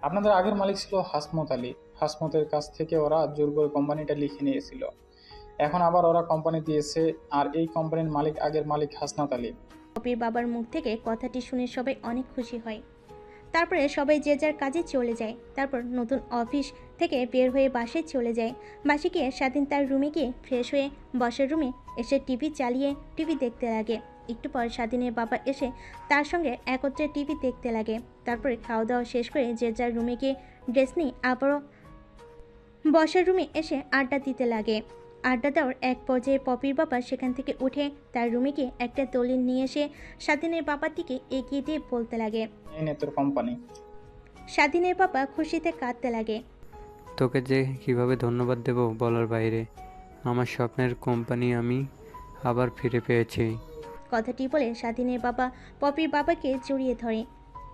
আপনাদের আগের মালিক ছিল হাসমত আলী। হাসমতের কাছ থেকে ওরা জোর করে কোম্পানিটা লিখে নিয়েছিল। এখন আবার ওরা কোম্পানি দিয়েছে, আর এই কোম্পানির মালিক আগের মালিক হাসনাত আলী। পপির বাবার মুখ থেকে কথাটি শুনে সবাই অনেক খুশি হয়। তারপরে সবাই যে যার কাজে চলে যায়। তারপর নতুন অফিস থেকে বের হয়ে বাসায় চলে যায়। বাসে গিয়ে স্বাধীন তার রুমে গিয়ে ফ্রেশ হয়ে বসার রুমে এসে টিভি চালিয়ে টিভি দেখতে লাগে। একটু পর স্বাধীনের বাবা এসে তার সঙ্গে একত্রে টিভি দেখতে লাগে। তারপরে খাওয়া দাওয়া শেষ করে যে যার রুমে গিয়ে ড্রেস নিয়ে আবারও বসার রুমে এসে আড্ডা দিতে লাগে। আড্ডা দেওয়ার এক পর্যায়ে পপির বাবা সেখান থেকে উঠে তার রুমে গিয়ে একটা দলিল নিয়ে এসে স্বাধীনের বাবাটিকে এগিয়ে দিয়ে বলতে লাগে, এই নে তোর কোম্পানি। স্বাধীনের বাবা খুশিতে কাঁদতে লাগে। তোকে যে কিভাবে ধন্যবাদ দেব বলার বাইরে। আমার স্বপ্নের কোম্পানি আমি আবার ফিরে পেয়েছি। কথাটি বলে স্বাধীনের বাবা পপির বাবাকে জড়িয়ে ধরে।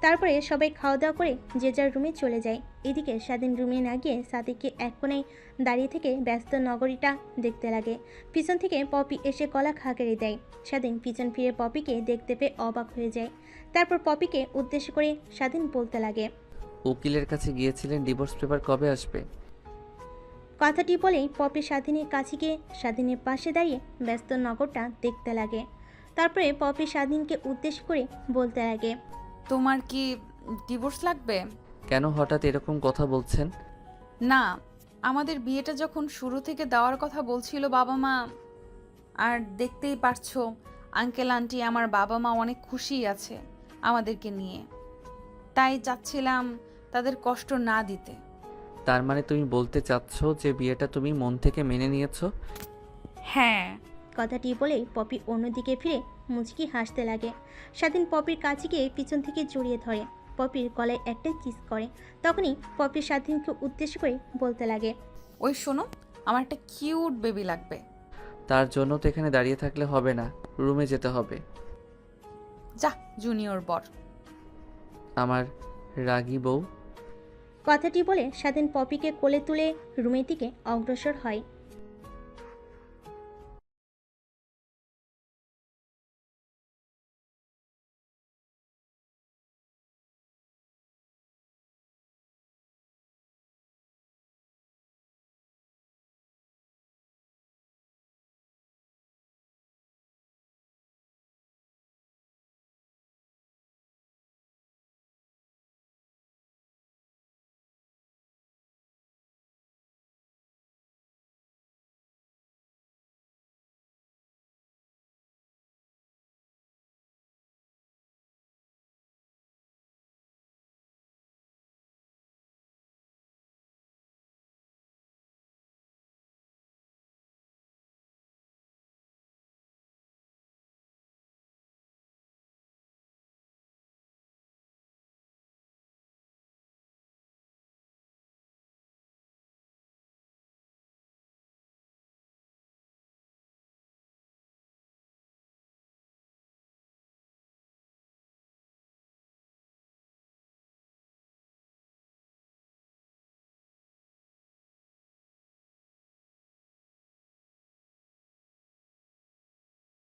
তারপরে সবাই খাওয়া দাওয়া করে যে যার রুমে চলে যায়। এদিকে স্বাধীন রুমে না গিয়ে সাদিককে এক কোণায় দাঁড়িয়ে থেকে ব্যস্ত নগরীটা দেখতে লাগে। পিছন থেকে পপি এসে গলা খাগড়ে দেয়। স্বাধীন পিছন ফিরে পপিকে দেখতে পেয়ে অবাক হয়ে যায়। তারপর পপিকে উদ্দেশ্য করে স্বাধীন বলতে লাগে, উকিলের কাছে গিয়েছিলেন, ডিভোর্স পেপার কবে আসবে? কথাটি বলেই পপি স্বাধীনের কাছে গিয়ে স্বাধীনের পাশে দাঁড়িয়ে ব্যস্ত নগরটা দেখতে লাগে। তারপরে পপি স্বাধীনকে উদ্দেশ্য করে বলতে লাগে, তোমার কি ডিভোর্স লাগবে? কেন হঠাৎ এরকম কথা বলছেন? না, আমাদের বিয়েটা যখন শুরু থেকে দেওয়ার কথা বলছিল বাবা মা, আর দেখতেই পারছো আঙ্কেল আন্টি আমার বাবা মা অনেক খুশি আছে আমাদেরকে নিয়ে, তাই চাচ্ছিলাম তাদের কষ্ট না দিতে। তার মানে তুমি বলতে চাচ্ছ যে বিয়েটা তুমি মন থেকে মেনে নিয়েছো? হ্যাঁ। কথাটি বলেই পপি অন্যদিকে ফিরে মুচকি হাসতে লাগে। স্বাধীন পপির কাছে গিয়ে পিছন থেকে জড়িয়ে ধরে, পপির গলায় একটা কিস করে। তখনই পপি স্বাধীনকে উদ্দেশ্য করে বলতে লাগে, ওই শোনো, আমার একটা কিউট বেবি লাগবে। তার জন্য তো এখানে দাঁড়িয়ে থাকলে হবে না, রুমে যেতে হবে। যা জুনিয়র বর। আমার রাগী বউ। কথাটি বলে স্বাধীন পপিকে কোলে তুলে রুমের দিকে অগ্রসর হয়।